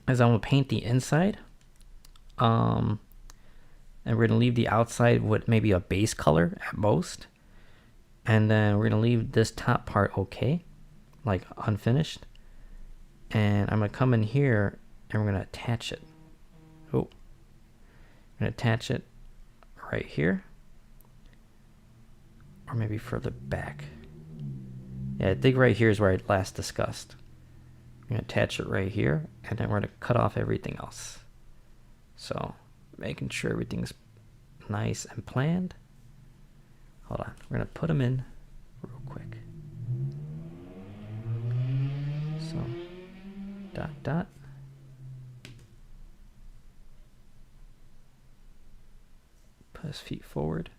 is I'm gonna paint the inside. And we're gonna leave the outside with maybe a base color at most. And then we're gonna leave this top part okay, like unfinished. And I'm gonna come in here and we're gonna attach it. Oh, I'm gonna attach it right here, or maybe further back. Yeah, I think right here is where I last discussed. I'm gonna attach it right here, and then we're gonna cut off everything else. So, making sure everything's nice and planned. Hold on, we're gonna put them in real quick. So, dot dot. Put his feet forward.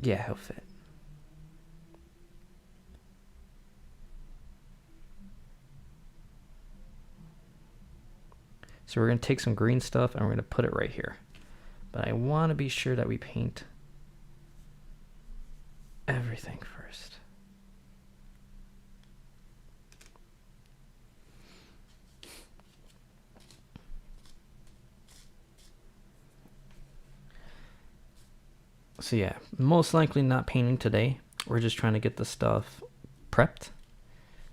Yeah, he'll fit. So we're going to take some green stuff and we're going to put it right here. But I want to be sure that we paint everything first. So yeah, most likely not painting today. We're just trying to get the stuff prepped.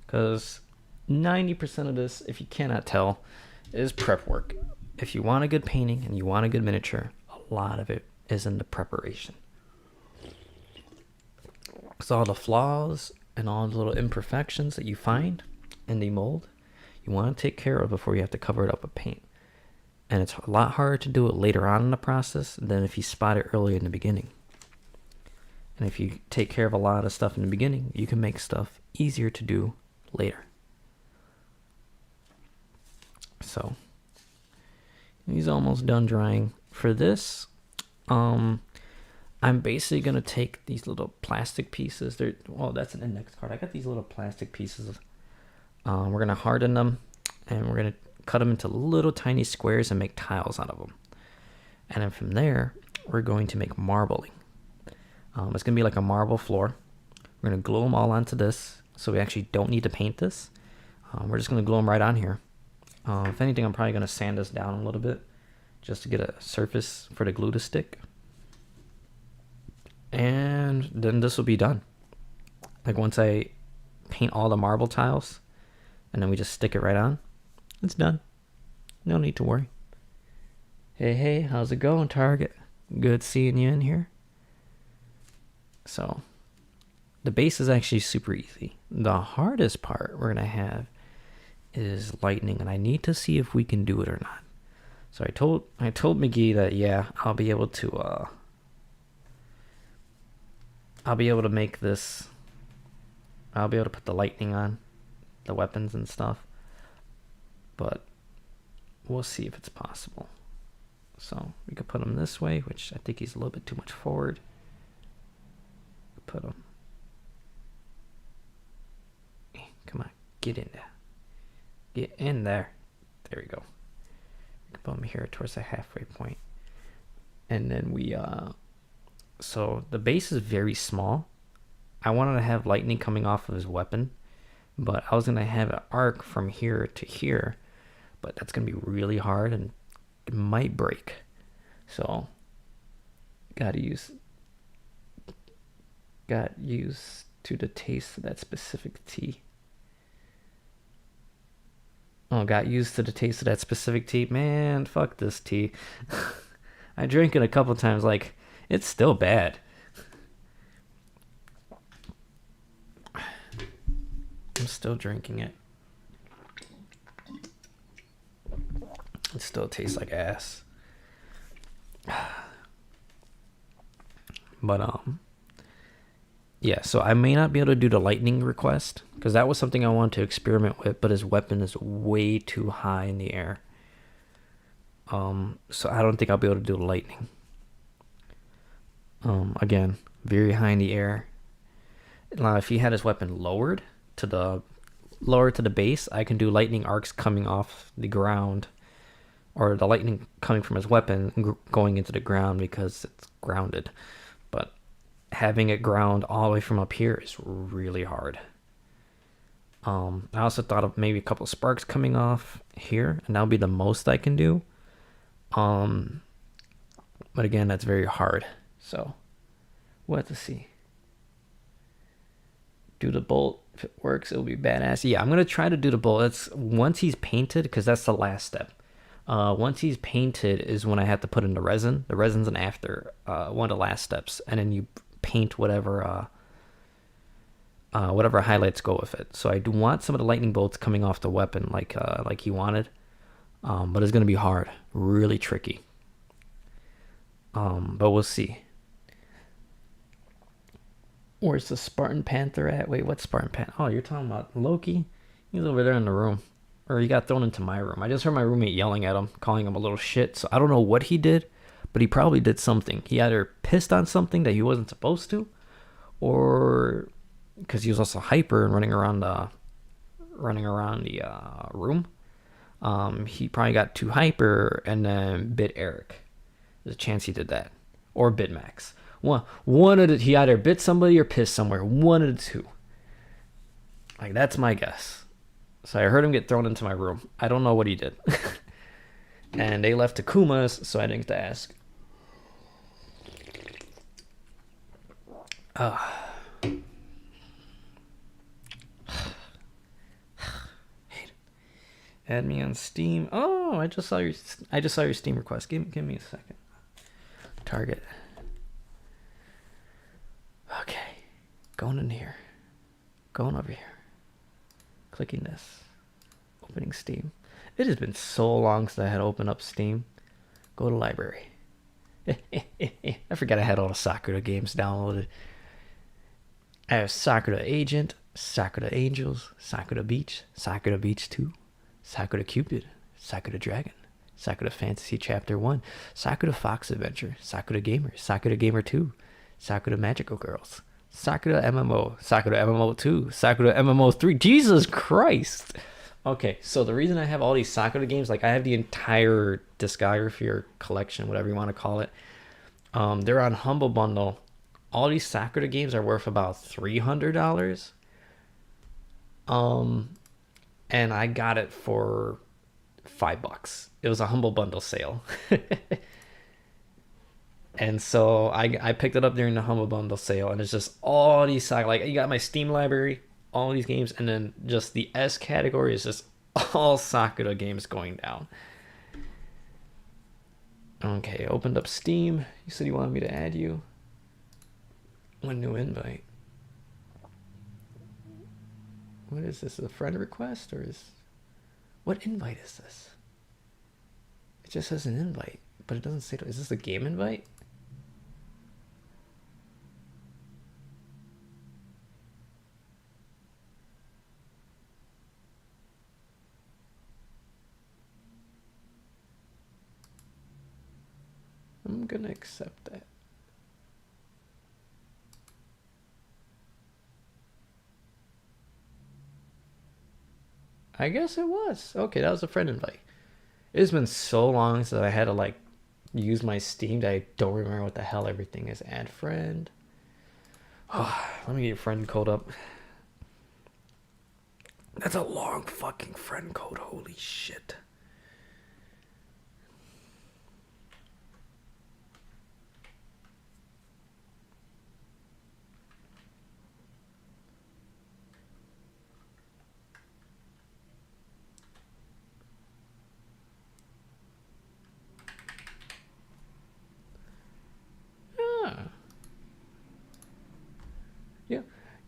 Because 90% of this, if you cannot tell, is prep work. If you want a good painting and you want a good miniature, a lot of it is in the preparation. So all the flaws and all the little imperfections that you find in the mold, you want to take care of before you have to cover it up with paint. And it's a lot harder to do it later on in the process than if you spot it early in the beginning. And if you take care of a lot of stuff in the beginning, you can make stuff easier to do later. So he's almost done drying. For this, I'm basically gonna take these little plastic pieces. Well, that's an index card. I got these little plastic pieces. We're gonna harden them, and we're gonna cut them into little tiny squares and make tiles out of them. And then from there, we're going to make marbling. It's gonna be like a marble floor. We're gonna glue them all onto this, so we actually don't need to paint this. We're just gonna glue them right on here. If anything, I'm probably gonna sand this down a little bit just to get a surface for the glue to stick. And then this will be done. Like once I paint all the marble tiles and then we just stick it right on, it's done. No need to worry. Hey, how's it going, Target? Good seeing you in here. So the base is actually super easy. The hardest part we're gonna have is lightning, and I need to see if we can do it or not. So I told McGee that yeah, I'll be able to make this. I'll be able to put the lightning on the weapons and stuff, but we'll see if it's possible. So we could put him this way, which I think he's a little bit too much forward. Put him. Come on, get in there. Get in there. There we go. We can put him here towards the halfway point. And then we, so the base is very small. I wanted to have lightning coming off of his weapon, but I was going to have an arc from here to here, but that's going to be really hard and it might break. So, got used to the taste of that specific tea. Oh, got used to the taste of that specific tea. Man, fuck this tea. I drank it a couple times, like, it's still bad. I'm still drinking it. It still tastes like ass. But, Yeah, so I may not be able to do the lightning request because that was something I wanted to experiment with, but his weapon is way too high in the air. So I don't think I'll be able to do the lightning. Again, very high in the air. Now, if he had his weapon to the base, I can do lightning arcs coming off the ground, or the lightning coming from his weapon going into the ground because it's grounded. But having it ground all the way from up here is really hard. I also thought of maybe a couple of sparks coming off here, and that'll be the most I can do. But again, that's very hard. So we'll have to see. Do the bolt. If it works, it'll be badass. Yeah, I'm gonna try to do the bolt. That's once he's painted, because that's the last step. Once he's painted is when I have to put in the resin. The resin's an after one of the last steps, and then you paint whatever highlights go with it. So I do want some of the lightning bolts coming off the weapon, like he wanted, but it's gonna be hard, really tricky. But we'll see. Where's the Spartan Panther at? Wait, what's Spartan Panther? Oh, you're talking about Loki? He's over there in the room. Or he got thrown into my room. I just heard my roommate yelling at him, calling him a little shit. So I don't know what he did, but he probably did something. He either pissed on something that he wasn't supposed to, or because he was also hyper and running around the room. He probably got too hyper and then bit Eric. There's a chance he did that. Or bit Max. One of the, he either bit somebody or pissed somewhere. One of the two. Like, that's my guess. So I heard him get thrown into my room. I don't know what he did. And they left Takuma's, so I didn't get to ask. Add me on Steam. Oh, I just saw your Steam request. Give me a second. Target. Okay, going in here, going over here, clicking this, opening Steam. It has been so long since I had to open up Steam. Go to library. I forgot I had all the Sakura games downloaded. I have Sakura Agent, Sakura Angels, Sakura Beach 2, Sakura Cupid, Sakura Dragon, Sakura Fantasy Chapter 1, Sakura Fox Adventure, Sakura Gamer, Sakura Gamer 2, Sakura Magical Girls, Sakura MMO, Sakura MMO 2, Sakura MMO 3. Jesus Christ! Okay, so the reason I have all these Sakura games, like I have the entire discography or collection, whatever you want to call it. They're on Humble Bundle. All these Sakura games are worth about $300. And I got it for $5. It was a Humble Bundle sale. And so I picked it up during the Humble Bundle sale, and it's just all these Sakura, like you got my Steam library, all these games, and then just the S category is just all Sakura games going down. Okay, opened up Steam. You said you wanted me to add you. One new invite. What is this? A friend request, or is what invite is this? It just says an invite, but it doesn't say. Is this a game invite? I'm gonna accept that. I guess it was. Okay, that was a friend invite. It's been so long since I had to like use my Steam that I don't remember what the hell everything is. Add friend. Oh, let me get your friend code up. That's a long fucking friend code. Holy shit. Yeah,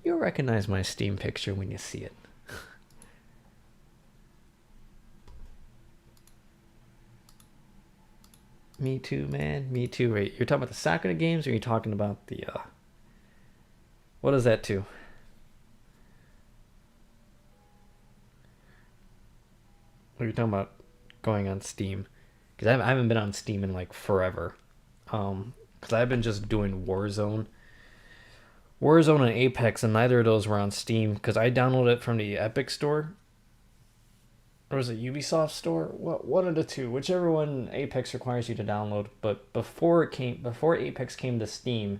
you'll recognize my Steam picture when you see it. Me too, man. Me too. Wait, you're talking about the Sakura games, or are you talking about the What is that to? What are you talking about going on Steam? Because I haven't been on Steam in like forever. Because I've been just doing Warzone and Apex, and neither of those were on Steam because I downloaded it from the Epic Store. Or was it Ubisoft Store? One of the two, whichever one Apex requires you to download. But before Apex came to Steam,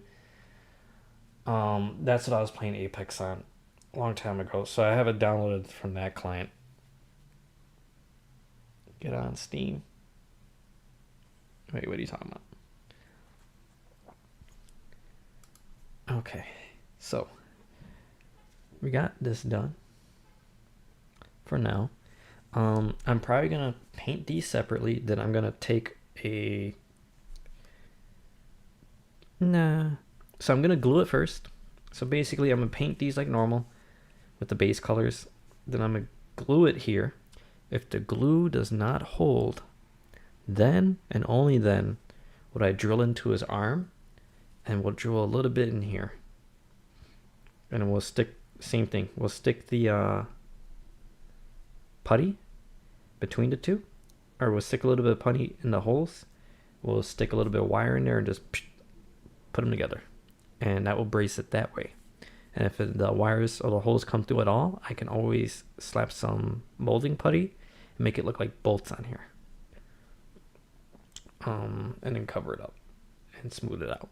that's what I was playing Apex on a long time ago. So I have it downloaded from that client. Get on Steam. Wait, what are you talking about? Okay, so we got this done for now. I'm probably gonna paint these separately. Then I'm gonna take a So I'm gonna glue it first. So basically, I'm gonna paint these like normal with the base colors. Then I'm gonna glue it here. If the glue does not hold, then and only then would I drill into his arm, and we'll drill a little bit in here. And we'll stick, same thing. We'll stick the putty between the two, or we'll stick a little bit of putty in the holes. We'll stick a little bit of wire in there and just put them together, and that will brace it that way. And if the wires or the holes come through at all, I can always slap some molding putty and make it look like bolts on here, and then cover it up and smooth it out.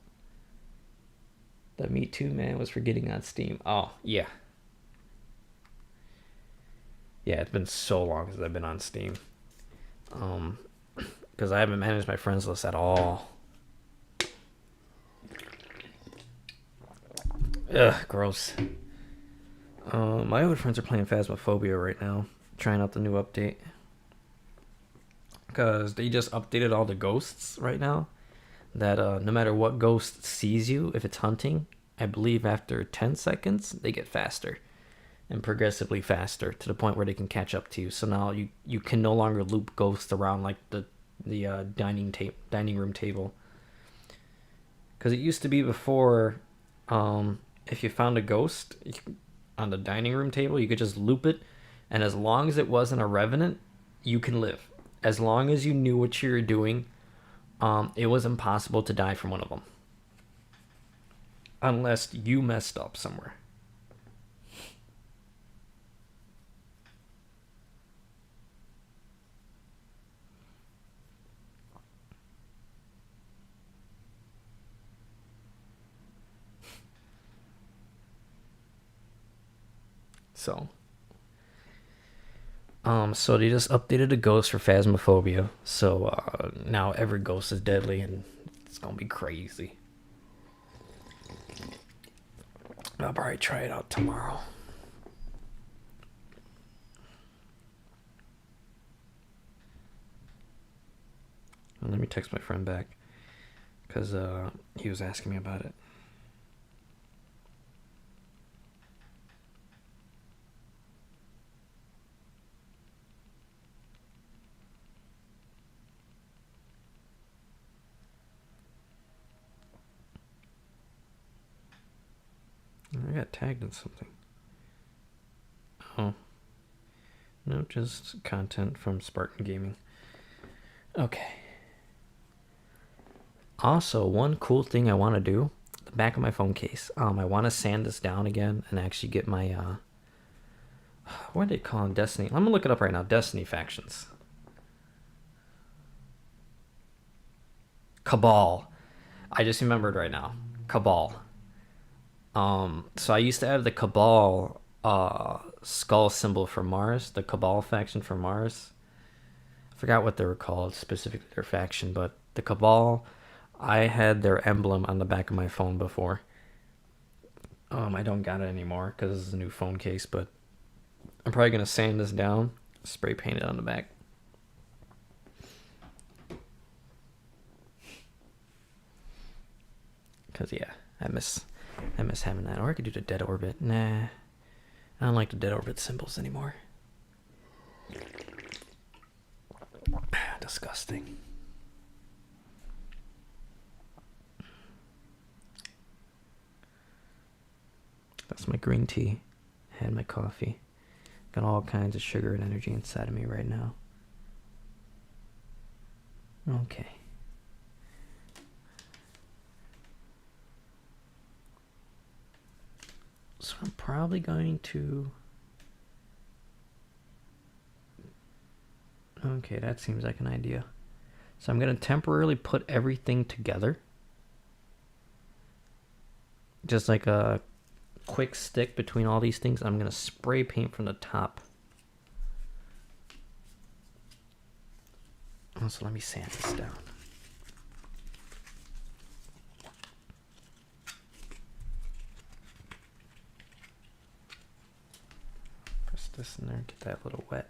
The Me Too man was for getting on Steam. Oh yeah, it's been so long since I've been on Steam. Because I haven't managed my friends list at all. Ugh, gross. My other friends are playing Phasmophobia right now, trying out the new update. Because they just updated all the ghosts right now. That no matter what ghost sees you, if it's hunting, I believe after 10 seconds, they get faster. And progressively faster to the point where they can catch up to you. So now you can no longer loop ghosts around like the dining room table. Because it used to be before, if you found a ghost on the dining room table, you could just loop it, and as long as it wasn't a revenant, you can live. As long as you knew what you were doing, it was impossible to die from one of them, unless you messed up somewhere. So they just updated the ghost for Phasmophobia. So now every ghost is deadly, and it's gonna be crazy. I'll probably try it out tomorrow. Let me text my friend back, because he was asking me about it. I got tagged in something. Oh. No, just content from Spartan Gaming. Okay. Also, one cool thing I want to do, the back of my phone case, I want to sand this down again and actually get my, what do they call them? Destiny. I'm going to look it up right now. Destiny factions. Cabal. I just remembered right now. Cabal. So I used to have the Cabal skull symbol for Mars, the Cabal faction for Mars. I forgot what they were called, specifically their faction, but the Cabal, I had their emblem on the back of my phone before. I don't got it anymore because this is a new phone case, but I'm probably going to sand this down, spray paint it on the back. Because, yeah, I miss having that. Or I could do the dead orbit. Nah, I don't like the dead orbit symbols anymore. Disgusting. That's my green tea. Had my coffee. Got all kinds of sugar and energy inside of me right now. Okay. So I'm probably going to... Okay, that seems like an idea. So I'm going to temporarily put everything together. Just like a quick stick between all these things. I'm going to spray paint from the top. Oh, so let me sand this down. Press this in there, get that a little wet.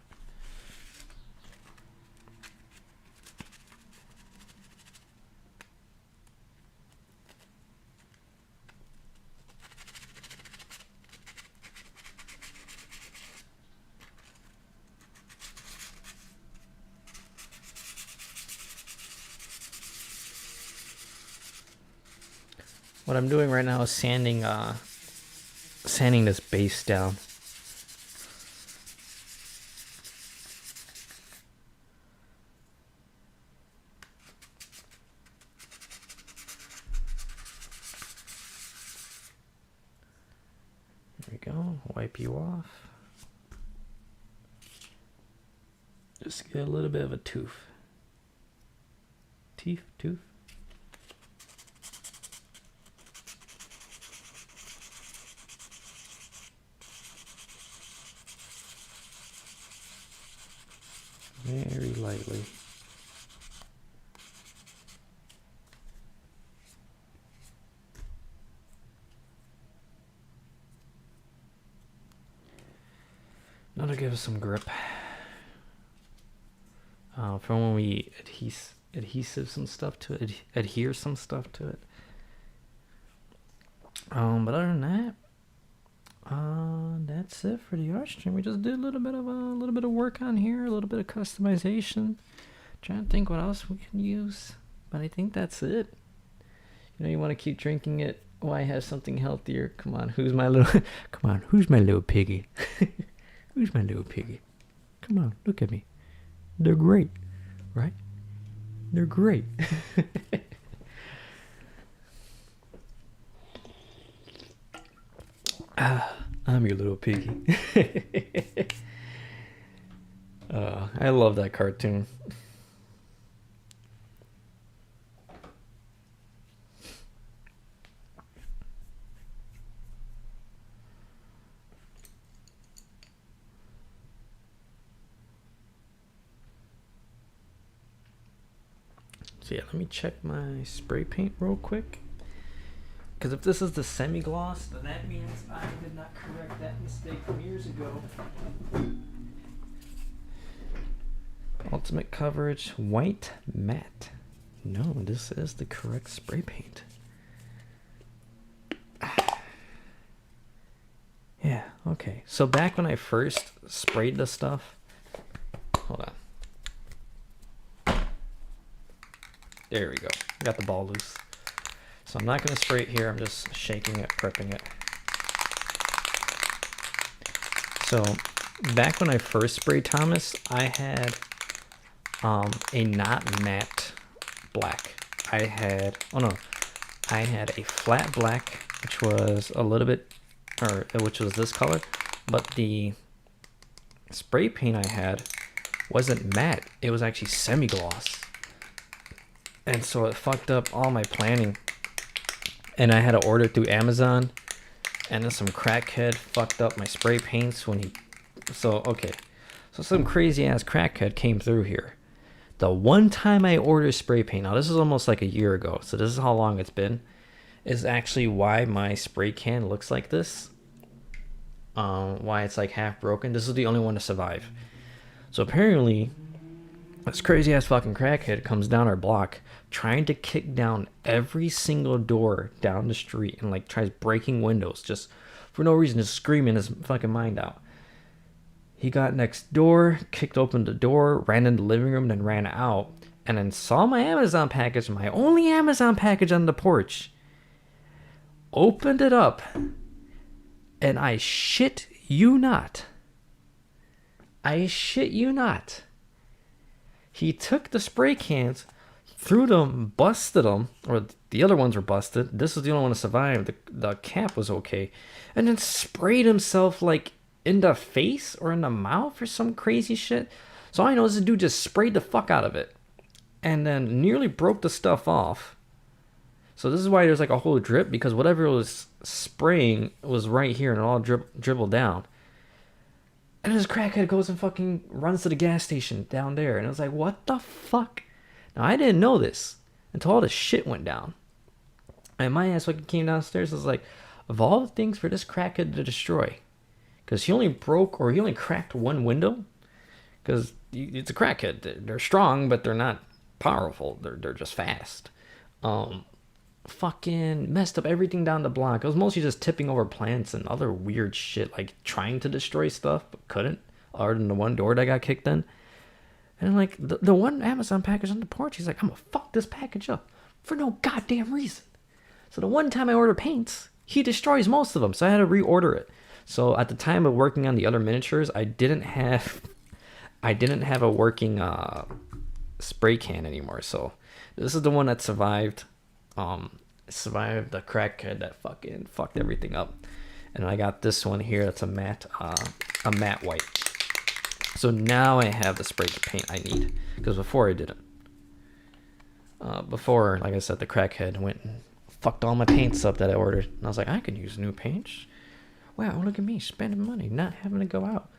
What I'm doing right now is sanding this base down. There we go. Wipe you off. Just get a little bit of a tooth. Tooth. Very lightly. Now to give us some grip. From when we adhesive some stuff to it, adhere some stuff to it. But other than that, that's it for the art stream. We just did a little bit of work on here, a little bit of customization. Trying to think what else we can use, but I think that's it. You know, you want to keep drinking it. Why have something healthier? Come on, who's my little? Come on, who's my little piggy? Who's my little piggy? Come on, look at me. They're great, right? They're great. I'm your little piggy. I love that cartoon. So yeah, let me check my spray paint real quick. Because if this is the semi-gloss, then that means I did not correct that mistake from years ago. Ultimate coverage, white matte. No, this is the correct spray paint. Yeah, okay. So back when I first sprayed the stuff, hold on. There we go. I got the ball loose. So I'm not going to spray it here. I'm just shaking it, prepping it. So back when I first sprayed Thomas, I had a not matte black. I had a flat black, which was a little bit, or which was this color, but the spray paint I had wasn't matte. It was actually semi-gloss. And so it fucked up all my planning. And I had to order it through Amazon. And then some crackhead fucked up my spray paints when he... So some crazy ass crackhead came through here. The one time I ordered spray paint, now this is almost like a year ago, so this is how long it's been, is actually why my spray can looks like this. Why it's like half broken. This is the only one to survive. So apparently, this crazy ass fucking crackhead comes down our block trying to kick down every single door down the street and like tries breaking windows just for no reason, just screaming his fucking mind out. He got next door, kicked open the door, ran in the living room, then ran out, and then saw my Amazon package, my only Amazon package on the porch. Opened it up, And I shit you not. He took the spray cans, threw them, busted them, or the other ones were busted. This was the only one to survive. The cap was okay. And then sprayed himself like in the face or in the mouth or some crazy shit. So all I know is the dude just sprayed the fuck out of it. And then nearly broke the stuff off. So this is why there's like a whole drip, because whatever it was spraying was right here and it all dribbled down. And this crackhead goes and fucking runs to the gas station down there. And I was like, what the fuck? Now, I didn't know this until all this shit went down. And my ass fucking came downstairs. I was like, of all the things for this crackhead to destroy, because he only cracked one window. Because it's a crackhead. They're strong, but they're not powerful. They're just fast. Fucking messed up everything down the block. I was mostly just tipping over plants and other weird shit, like trying to destroy stuff but couldn't, other than the one door that got kicked in. And like the one Amazon package on the porch, he's like, I'm gonna fuck this package up for no goddamn reason. So the one time I order paints, he destroys most of them, so I had to reorder it. So at the time of working on the other miniatures, I didn't have a working spray can anymore. So this is the one that survived. Survived the crackhead that fucking fucked everything up. And I got this one here that's a matte white. So now I have the spray paint I need, because before I didn't. Before, like I said, the crackhead went and fucked all my paints up that I ordered, and I was like, I can use new paints. Wow, look at me spending money, not having to go out.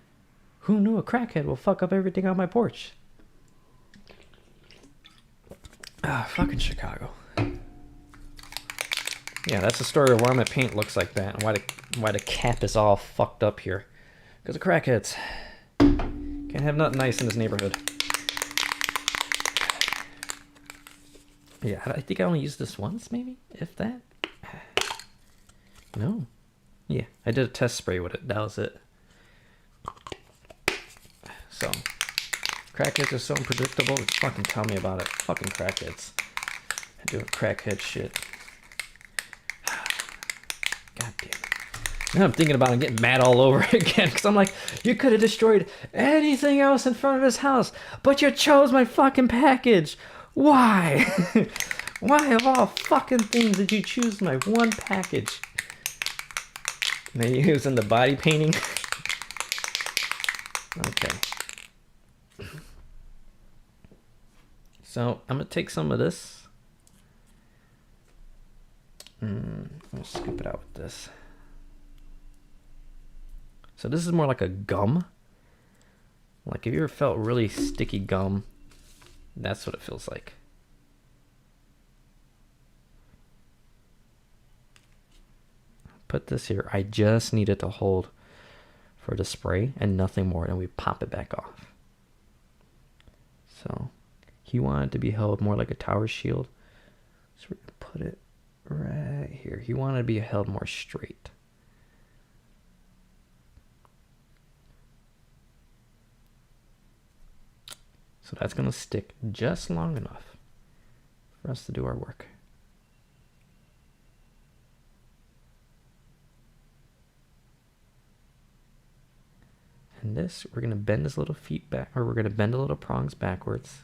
Who knew a crackhead will fuck up everything on my porch? Fucking Chicago. Yeah, that's the story of why my paint looks like that, and why the cap is all fucked up here. Because of crackheads. Can't have nothing nice in this neighborhood. Yeah, I think I only used this once, maybe? If that? No. Yeah, I did a test spray with it. That was it. So, crackheads are so unpredictable. Fucking tell me about it. Fucking crackheads. I do crackhead shit. God damn it. Now I'm thinking about it getting mad all over again, because I'm like, you could have destroyed anything else in front of his house, but you chose my fucking package. Why? Why of all fucking things did you choose my one package? Maybe using the body painting. Okay. So I'm gonna take some of this. I'm gonna scoop it out with this. So this is more like a gum. Like if you ever felt really sticky gum, that's what it feels like. Put this here. I just need it to hold for the spray and nothing more, and we pop it back off. So he wanted to be held more like a tower shield, so we're gonna put it right here. He wanted to be held more straight. So that's gonna stick just long enough for us to do our work. And this, we're gonna bend his little feet back, or we're gonna bend the little prongs backwards.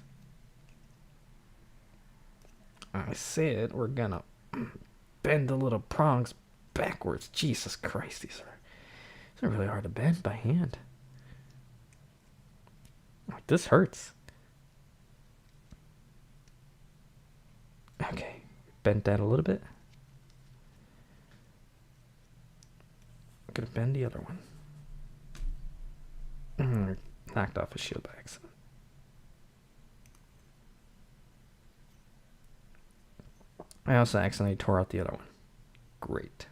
I said we're gonna bend the little prongs backwards. Jesus Christ, these are really hard to bend by hand. This hurts. Okay, bend that a little bit. I'm gonna bend the other one. Knocked off a shield by accident. I also accidentally tore out the other one. Great.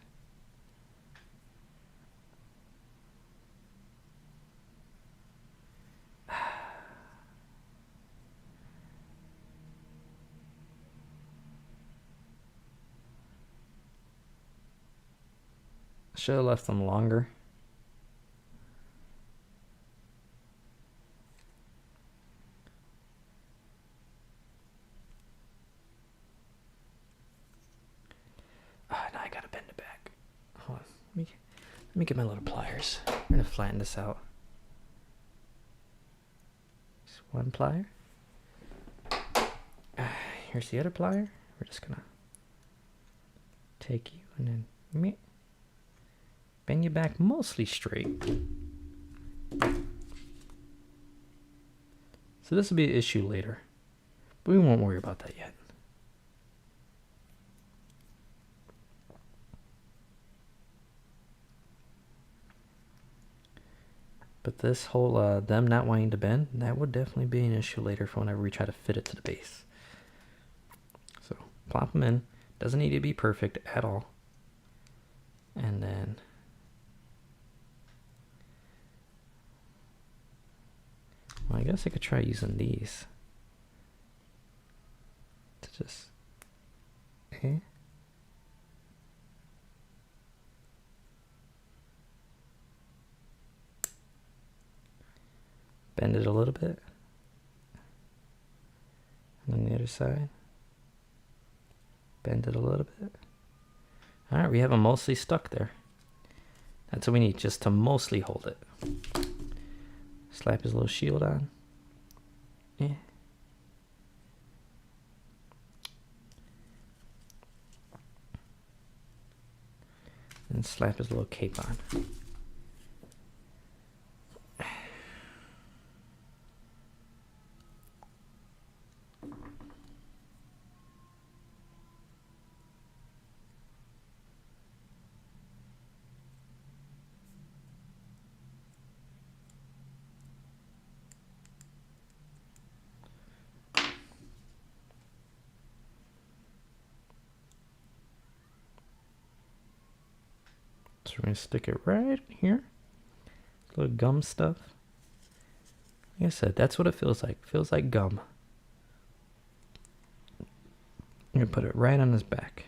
Should have left them longer. Now I gotta bend it back. Hold on. me get my little pliers. We're gonna flatten this out. Just one plier. Here's the other plier. We're just gonna take you and then bend you back mostly straight. So this will be an issue later, but we won't worry about that yet. But this whole them not wanting to bend, that would definitely be an issue later for whenever we try to fit it to the base. So plop them in. Doesn't need to be perfect at all. And then well, I guess I could try using these to just bend it a little bit. And then the other side. Bend it a little bit. Alright, we have them mostly stuck there. That's what we need, just to mostly hold it. Slap his little shield on. Yeah. And slap his little cape on. So we're going to stick it right here. Little gum stuff. Like I said, that's what it feels like. It feels like gum. I'm going to put it right on his back.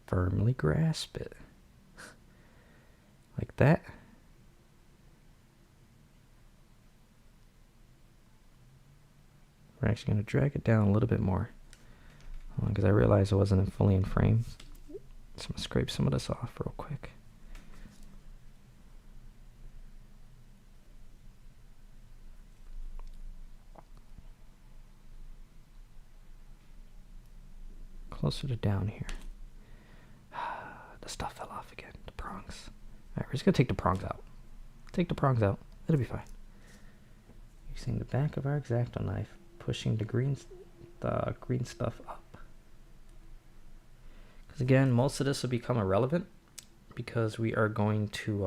Firmly grasp it. Like that. We're actually going to drag it down a little bit more. Because I realized it wasn't fully in frame. So I'm going to scrape some of this off real quick. Closer to down here. The stuff fell off again. The prongs. Alright, we're just going to take the prongs out. Take the prongs out. It'll be fine. Using the back of our X-Acto knife, pushing the green stuff up. Because again, most of this will become irrelevant because we are going to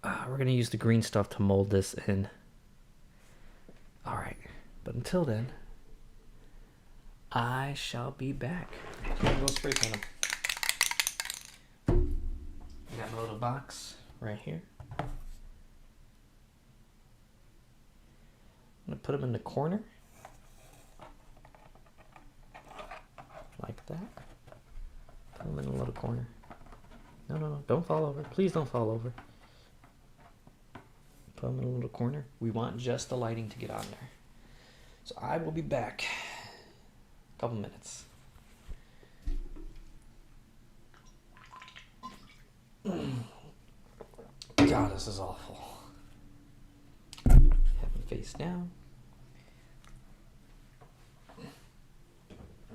we're going to use the green stuff to mold this in. Alright, but until then, I shall be back. I'm going to go spray paint them. I got my little box right here. I'm going to put them in the corner. Like that. Put them in a little corner. No, don't fall over. Please don't fall over. Put them in a little corner. We want just the lighting to get on there. So I will be back. A couple minutes. God, this is awful. Have him face down.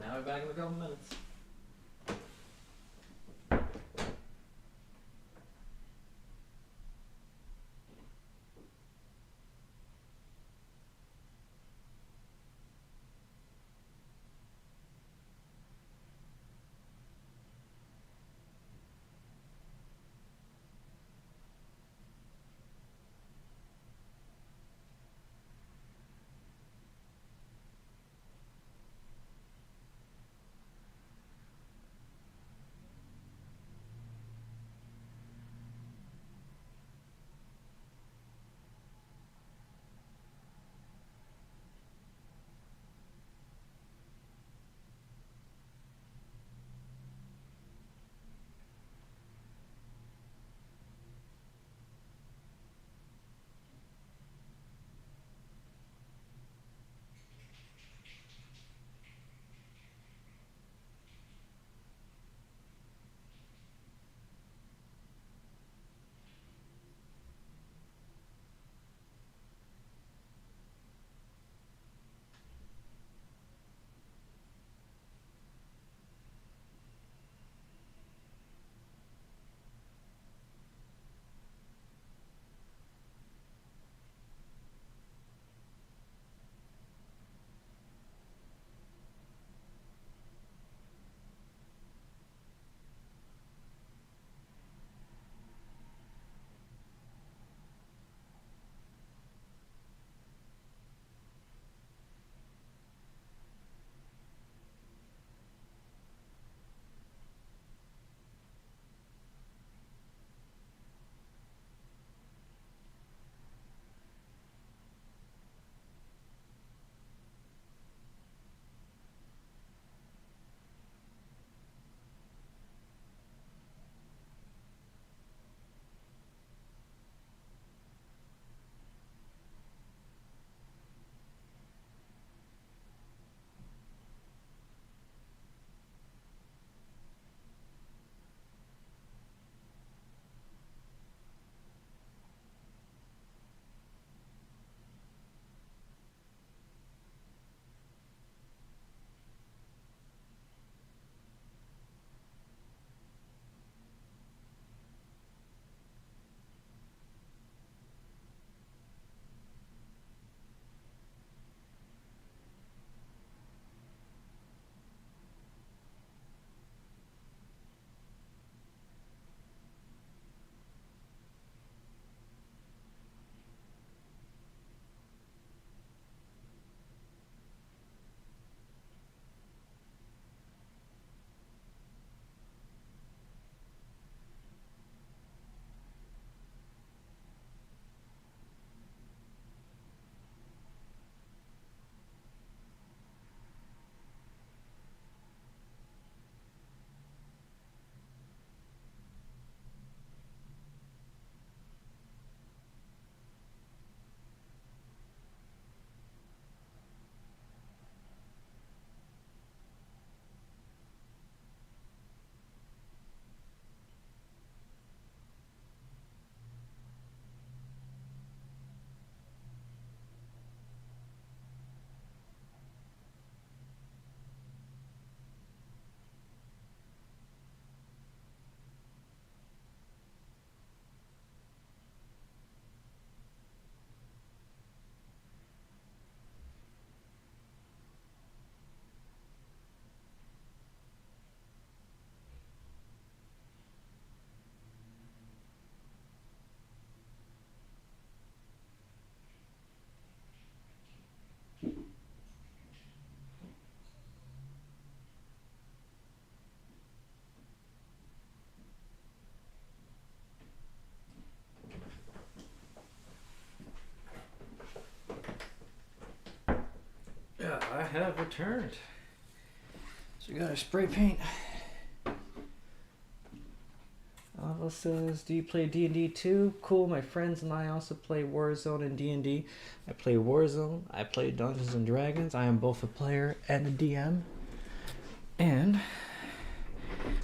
Now we're back in a couple minutes. have returned. So we got our spray paint. Alva says, do you play D&D too? Cool, my friends and I also play Warzone and D&D. I play Warzone, I play Dungeons and Dragons. I am both a player and a DM. And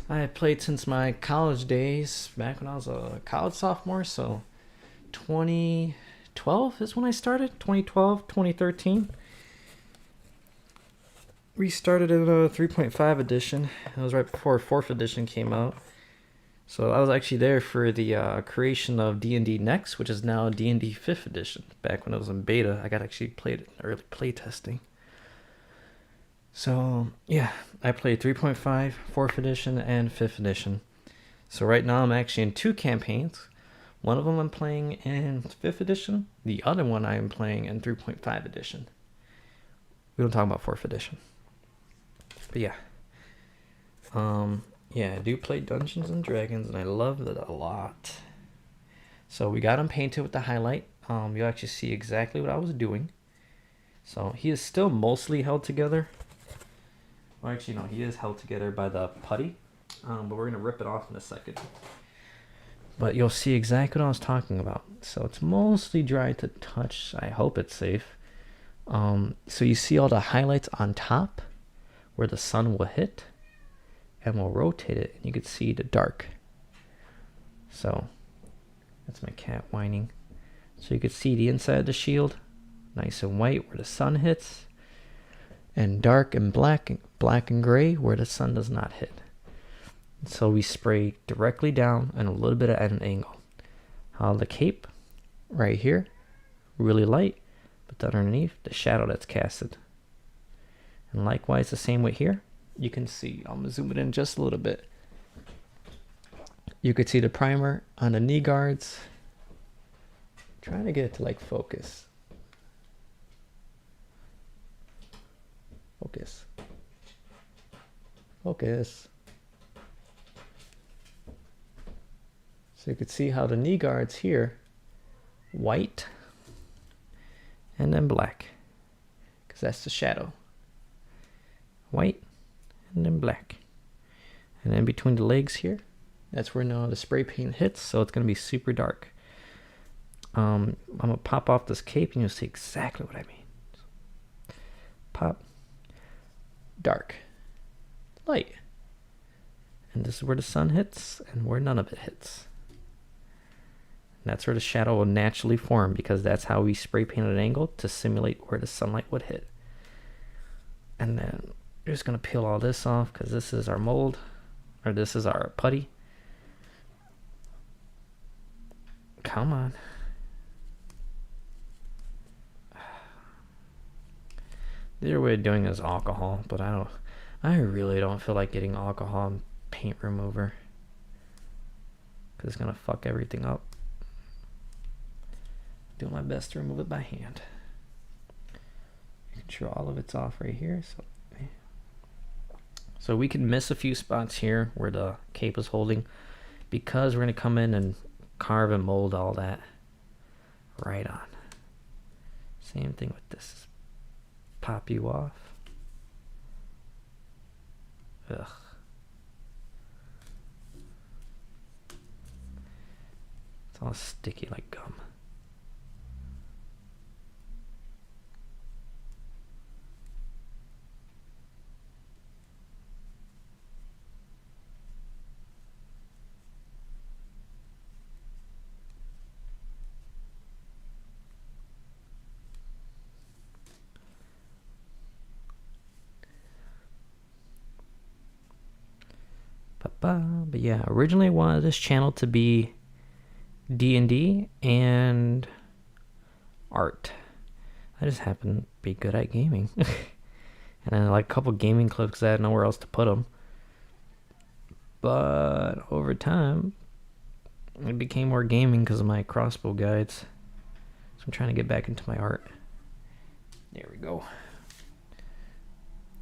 I have played since my college days, back when I was a college sophomore, so 2012 is when I started, 2012, 2013. We started in a 3.5 edition. It was right before 4th edition came out. So I was actually there for the creation of D&D Next, which is now D&D 5th edition. Back when it was in beta, I got actually played it in early play testing. So yeah, I played 3.5, 4th edition, and 5th edition. So right now I'm actually in 2 campaigns. One of them I'm playing in 5th edition. The other one I am playing in 3.5 edition. We don't talk about 4th edition. But yeah. Yeah, I do play Dungeons and Dragons, and I love it a lot. So we got him painted with the highlight. You'll actually see exactly what I was doing. So he is still mostly held together. Well, actually, no, he is held together by the putty. But we're going to rip it off in a second. But you'll see exactly what I was talking about. So it's mostly dry to touch. I hope it's safe. So you see all the highlights on top where the sun will hit. And we'll rotate it, and you can see the dark. So that's my cat whining. So you can see the inside of the shield, nice and white where the sun hits, and dark and black and gray where the sun does not hit. So we spray directly down and a little bit at an angle. How the cape right here, really light, but then underneath the shadow that's casted. And likewise the same way here. You can see, I'm gonna zoom it in just a little bit. You could see the primer on the knee guards. Trying to get it to like focus. Focus. Focus. So you could see how the knee guards here, white and then black, because that's the shadow. White and then black. And then between the legs here, that's where now the spray paint hits, so it's going to be super dark. I'm going to pop off this cape and you'll see exactly what I mean. Pop. Dark. Light. And this is where the sun hits and where none of it hits. And that's where the shadow will naturally form, because that's how we spray paint at an angle to simulate where the sunlight would hit. And then we're just going to peel all this off, because this is our mold, or this is our putty. Come on. The other way of doing it is alcohol, but I really don't feel like getting alcohol and paint remover, because it's going to fuck everything up. Doing my best to remove it by hand. Making sure all of it's off right here. So we can miss a few spots here where the cape is holding, because we're going to come in and carve and mold all that right on. Same thing with this. Pop you off. Ugh. It's all sticky like gum. But yeah, originally I wanted this channel to be D&D and art. I just happen to be good at gaming. And I like a couple gaming clips because I had nowhere else to put them. But over time, it became more gaming because of my crossbow guides. So I'm trying to get back into my art. There we go.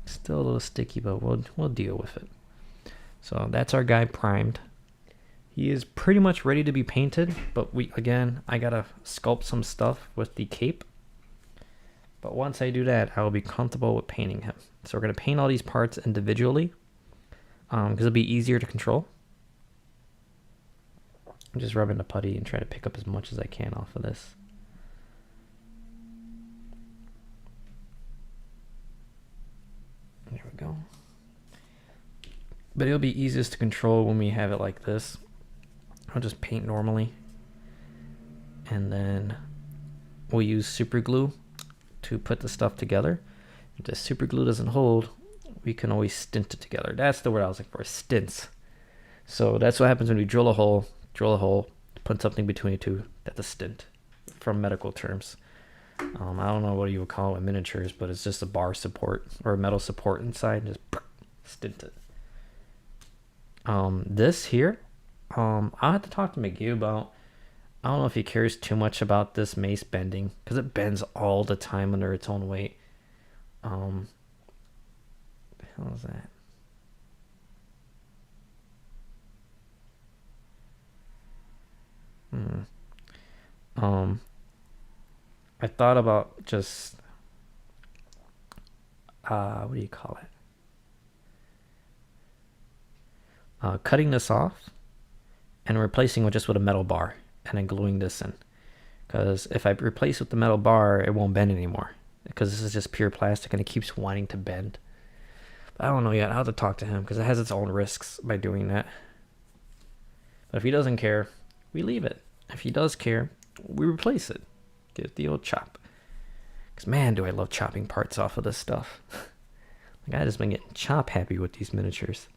Still a little sticky, but we'll deal with it. So that's our guy primed. He is pretty much ready to be painted, but I gotta sculpt some stuff with the cape. But once I do that, I will be comfortable with painting him. So we're going to paint all these parts individually because it'll be easier to control. I'm just rubbing the putty and try to pick up as much as I can off of this. There we go. But it'll be easiest to control when we have it like this. I'll just paint normally. And then we'll use super glue to put the stuff together. If the super glue doesn't hold, we can always stint it together. That's the word I was looking for, stints. So that's what happens when we drill a hole, put something between the two. That's a stint from medical terms. I don't know what you would call it in miniatures, but it's just a bar support or a metal support inside. Just stint it. This here, I'll have to talk to McGee about. I don't know if he cares too much about this mace bending because it bends all the time under its own weight. What the hell is that? I thought about just what do you call it? Cutting this off and replacing it just with a metal bar and then gluing this in. Because if I replace with the metal bar, it won't bend anymore. Because this is just pure plastic and it keeps wanting to bend. But I don't know yet. I'll have to talk to him because it has its own risks by doing that. But if he doesn't care, we leave it. If he does care, we replace it. Get the old chop. Because man, do I love chopping parts off of this stuff. Like I just been getting chop happy with these miniatures.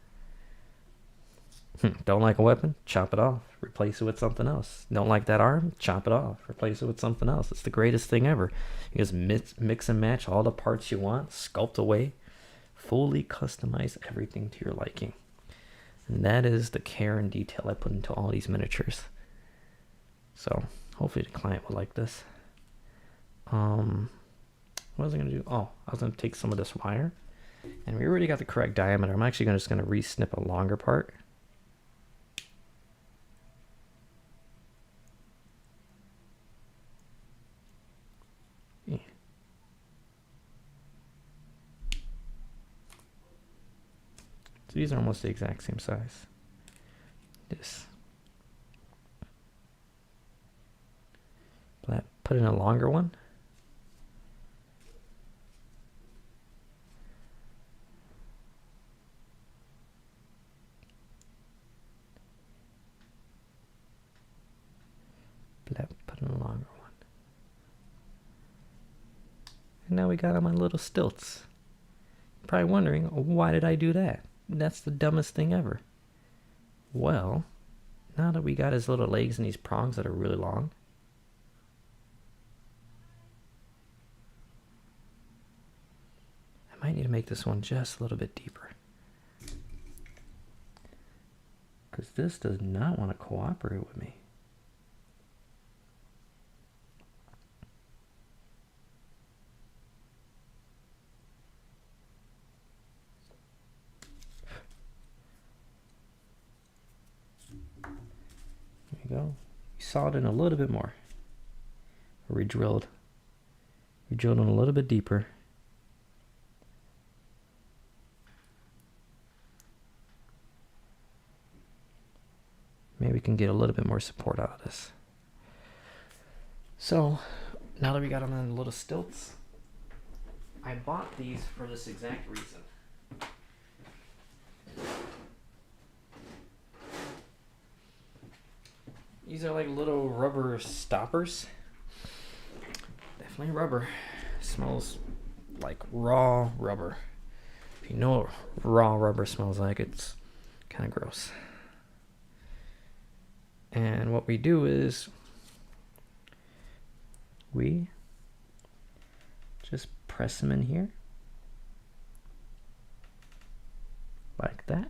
Don't like a weapon? Chop it off. Replace it with something else. Don't like that arm? Chop it off. Replace it with something else. It's the greatest thing ever. You just mix and match all the parts you want. Sculpt away. Fully customize everything to your liking. And that is the care and detail I put into all these miniatures. So hopefully the client will like this. What was I going to do? Oh, I was going to take some of this wire. And we already got the correct diameter. I'm actually just going to re-snip a longer part. So these are almost the exact same size. This. Put in a longer one. Put in a longer one. And now we got on my little stilts. You're probably wondering, why did I do that? That's the dumbest thing ever. Well, now that we got his little legs and these prongs that are really long, I might need to make this one just a little bit deeper. Because this does not want to cooperate with me. Go. We sawed in a little bit more. We drilled in a little bit deeper. Maybe we can get a little bit more support out of this. So now that we got them on the little stilts, I bought these for this exact reason. These are like little rubber stoppers. Definitely rubber. Smells like raw rubber. If you know what raw rubber smells like, it's kind of gross. And what we do is we just press them in here. Like that.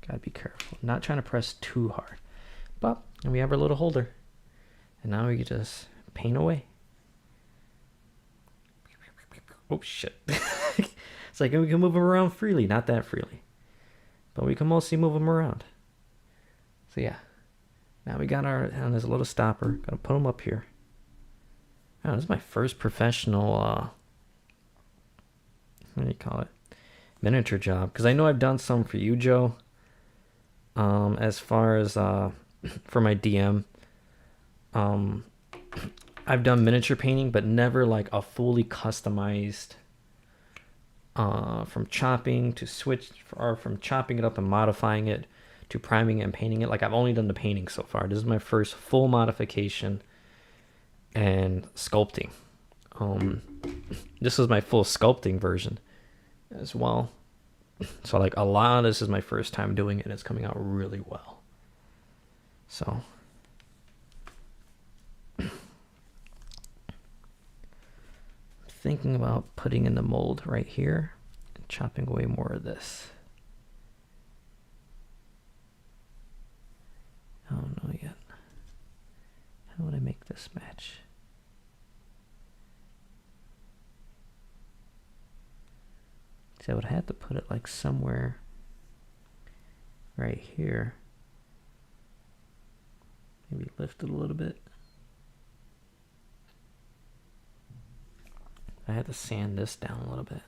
Gotta be careful. Not trying to press too hard. But, and we have our little holder. And now we can just paint away. Oh, shit. It's like we can move them around freely. Not that freely. But we can mostly move them around. So, yeah. Now we got our, and there's a little stopper. Gotta put them up here. Oh, this is my first professional what do you call it? Miniature job. Because I know I've done some for you, Joe. As far as for my DM, I've done miniature painting, but never like a fully customized. From chopping to switch, or from chopping it up and modifying it to priming it and painting it. Like I've only done the painting so far. This is my first full modification and sculpting. This is my full sculpting version as well. So like a lot of this is my first time doing it, and it's coming out really well. So thinking about putting in the mold right here and chopping away more of this. I don't know yet. How would I make this match? See, I would have to put it like somewhere right here. Maybe lift it a little bit. I had to sand this down a little bit.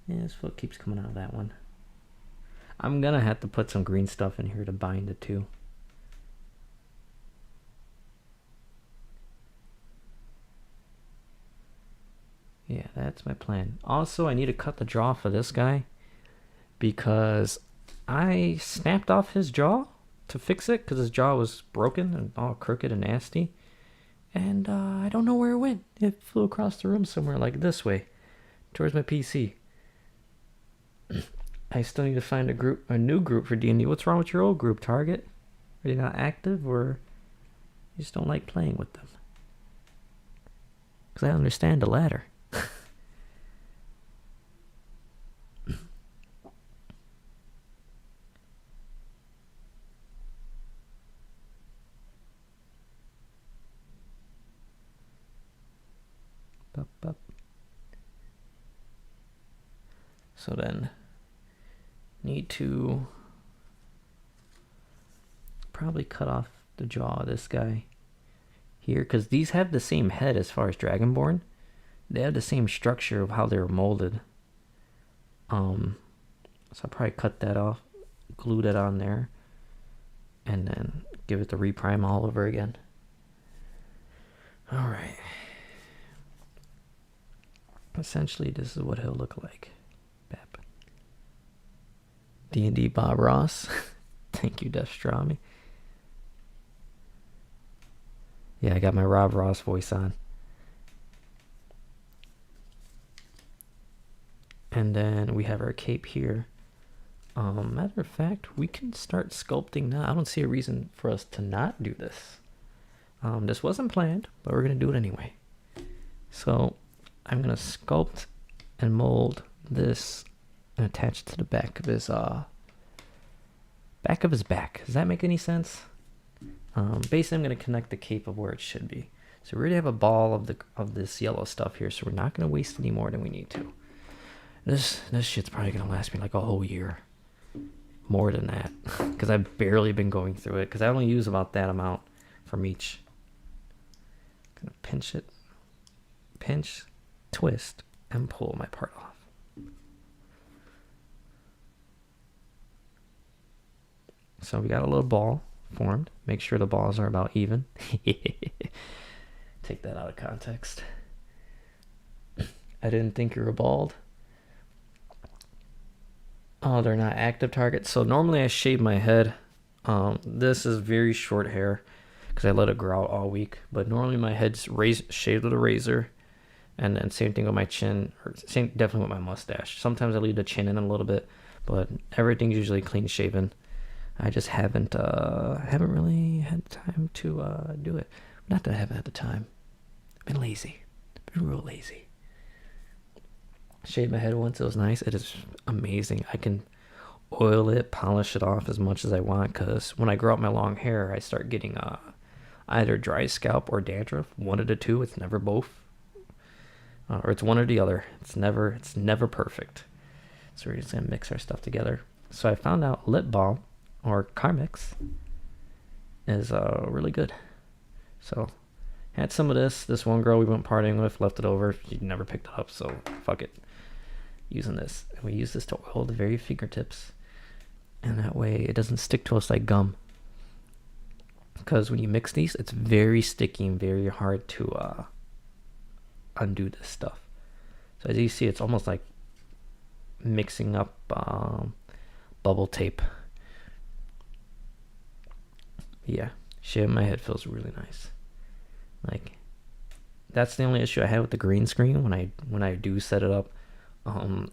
Yeah, this foot keeps coming out of that one. I'm gonna have to put some green stuff in here to bind it too. Yeah, that's my plan. Also, I need to cut the jaw for this guy because I snapped off his jaw to fix it because his jaw was broken and all crooked and nasty. And I don't know where it went. It flew across the room somewhere, like this way, towards my PC. I still need to find a new group for D&D. What's wrong with your old group, Target? Are you not active, or you just don't like playing with them? Because I understand the latter. So then, need to probably cut off the jaw of this guy here, because these have the same head as far as Dragonborn. They have the same structure of how they were molded. So I'll probably cut that off, glue that on there, and then give it the reprime all over again. All right. Essentially, this is what he'll look like. D&D Bob Ross. Thank you, Destrami. Yeah, I got my Rob Ross voice on. And then we have our cape here. Matter of fact, we can start sculpting now. I don't see a reason for us to not do this. This wasn't planned, but we're going to do it anyway. So I'm going to sculpt and mold this and attach it to the back of his back. Does that make any sense? Basically, I'm going to connect the cape of where it should be. So we already have a ball of this yellow stuff here, so we're not going to waste any more than we need to. This shit's probably going to last me like a whole year. More than that. Because I've barely been going through it. Because I only use about that amount from each. I'm going to pinch it. Pinch, twist, and pull my part off. So we got a little ball formed. Make sure the balls are about even. Take that out of context. I didn't think you were bald. Oh, they're not active targets. So normally I shave my head. This is very short hair because I let it grow out all week. But normally my head's shaved with a razor. And then same thing with my chin. Or definitely with my mustache. Sometimes I leave the chin in a little bit. But everything's usually clean shaven. I just haven't really had time to do it. Not that I haven't had the time. I've been lazy. I've been real lazy. Shaved my head once. It was nice. It is amazing. I can oil it, polish it off as much as I want, because when I grow out my long hair, I start getting either dry scalp or dandruff. One of the two. It's never both, or it's one or the other. It's never perfect. So we're just gonna mix our stuff together. So I found out lip balm or Carmex is really good. So had some of this. This one girl we went partying with left it over. She never picked it up, so fuck it. Using this, and we use this to oil the very fingertips, and that way it doesn't stick to us like gum. Because when you mix these, it's very sticky and very hard to undo this stuff. So as you see, it's almost like mixing up bubble tape. Yeah, shaving my head feels really nice. Like, that's the only issue I have with the green screen when I do set it up.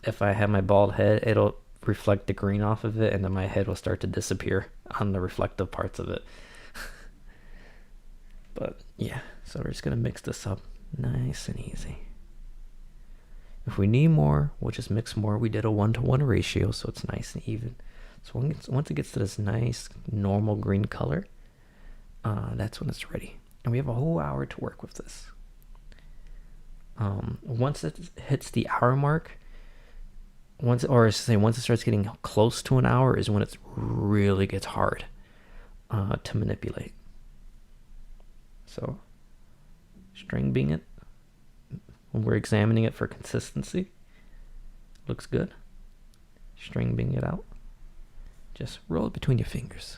If I have my bald head, it'll reflect the green off of it, and then my head will start to disappear on the reflective parts of it. But yeah, so we're just gonna mix this up nice and easy. If we need more, we'll just mix more. We did a 1-to-1 ratio, so it's nice and even. So once it gets to this nice normal green color, that's when it's ready. And we have a whole hour to work with this. Once it hits the hour mark, once it starts getting close to an hour is when it really gets hard to manipulate. So string being it, when we're examining it for consistency, looks good. String being it out, just roll it between your fingers.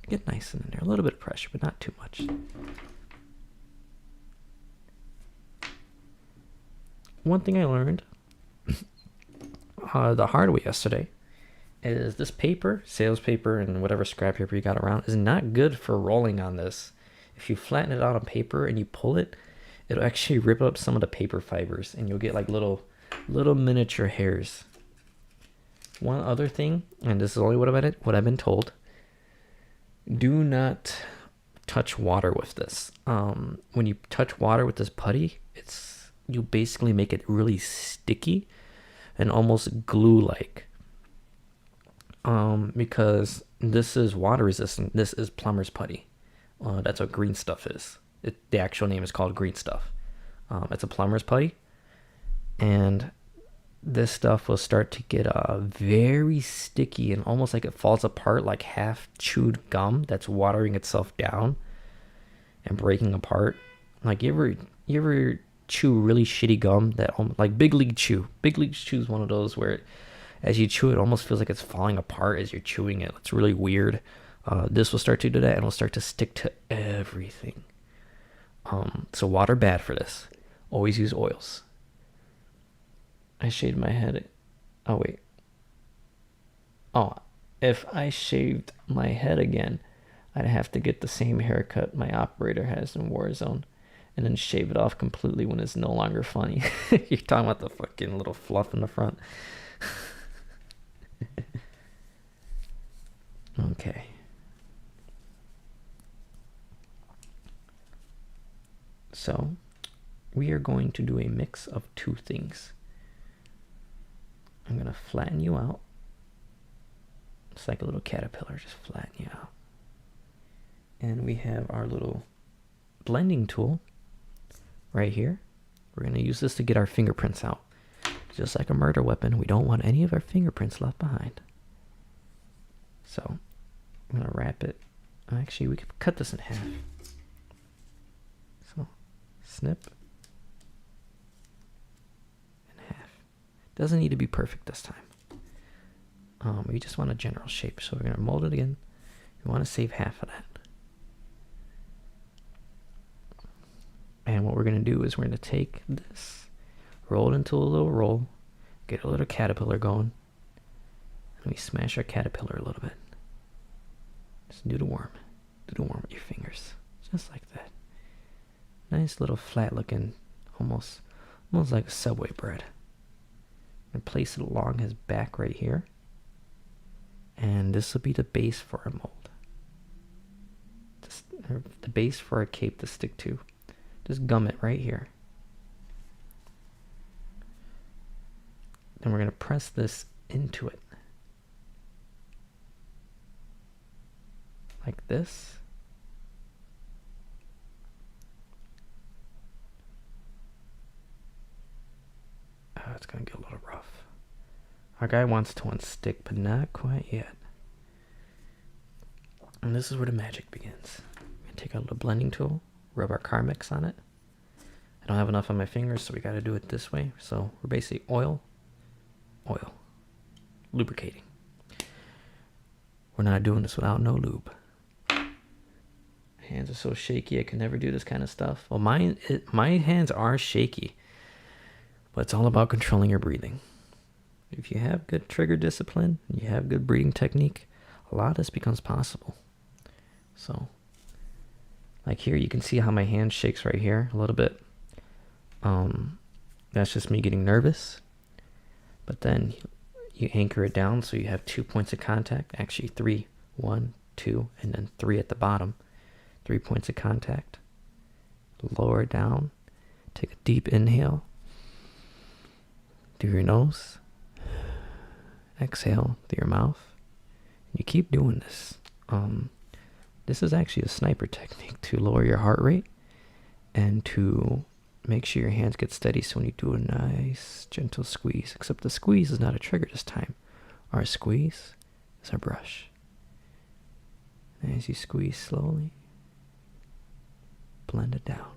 Get nice in there. A little bit of pressure, but not too much. One thing I learned the hard way yesterday is this paper, sales paper, and whatever scrap paper you got around is not good for rolling on this. If you flatten it out on paper and you pull it, it'll actually rip up some of the paper fibers, and you'll get like little miniature hairs. One other thing, and this is only what I've been told, do not touch water with this. When you touch water with this putty, you basically make it really sticky and almost glue-like. Because this is water resistant. This is plumber's putty. That's what green stuff is. The actual name is called green stuff. It's a plumber's putty, and this stuff will start to get very sticky and almost like it falls apart like half chewed gum that's watering itself down and breaking apart. Like you ever chew really shitty gum that like Big League Chew. Big League Chew is one of those where as you chew it almost feels like it's falling apart as you're chewing it. It's really weird. This will start to do that, and will start to stick to everything. So water bad for this. Always use oils. I shaved my head. Oh wait. Oh, if I shaved my head again, I'd have to get the same haircut my operator has in Warzone, and then shave it off completely when it's no longer funny. You're talking about the fucking little fluff in the front. Okay. So, we are going to do a mix of two things. I'm going to flatten you out. It's like a little caterpillar, just flatten you out. And we have our little blending tool right here. We're going to use this to get our fingerprints out. Just like a murder weapon, we don't want any of our fingerprints left behind. So, I'm going to wrap it. Actually, we could cut this in half. So, snip in half. Doesn't need to be perfect this time. We just want a general shape, so we're going to mold it again. We want to save half of that. And what we're going to do is we're going to take this, roll it into a little roll, get a little caterpillar going, and we smash our caterpillar a little bit. Just do the worm. Do the worm with your fingers. Just like that. Nice little flat looking, almost like a Subway bread. And place it along his back right here. And this will be the base for our mold. The base for our cape to stick to. Just gum it right here. Then we're going to press this into it. this. Oh, it's gonna get a little rough. Our guy wants to unstick, but not quite yet. And this is where the magic begins. We're gonna take out a little blending tool, rub our car mix on it. I don't have enough on my fingers, so we gotta do it this way. So we're basically oil, lubricating. We're not doing this without no lube. Hands are so shaky, I can never do this kind of stuff. Well, my hands are shaky, but it's all about controlling your breathing. If you have good trigger discipline, you have good breathing technique, a lot of this becomes possible. So, like here, you can see how my hand shakes right here a little bit. That's just me getting nervous. But then you anchor it down so you have 2 points of contact. Actually 3, 1, 2, and then 3 at the bottom. 3 points of contact. Lower it down. Take a deep inhale. Through your nose. Exhale through your mouth. You keep doing this. This is actually a sniper technique to lower your heart rate and to make sure your hands get steady. So when you do a nice gentle squeeze, except the squeeze is not a trigger this time. Our squeeze is our brush. And as you squeeze slowly, blend it down.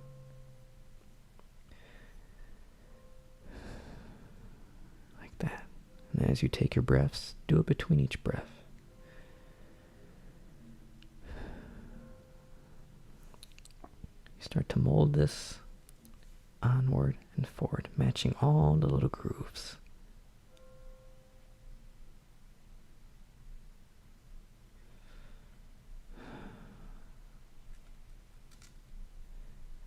Like that. And as you take your breaths, do it between each breath. You start to mold this onward and forward, matching all the little grooves.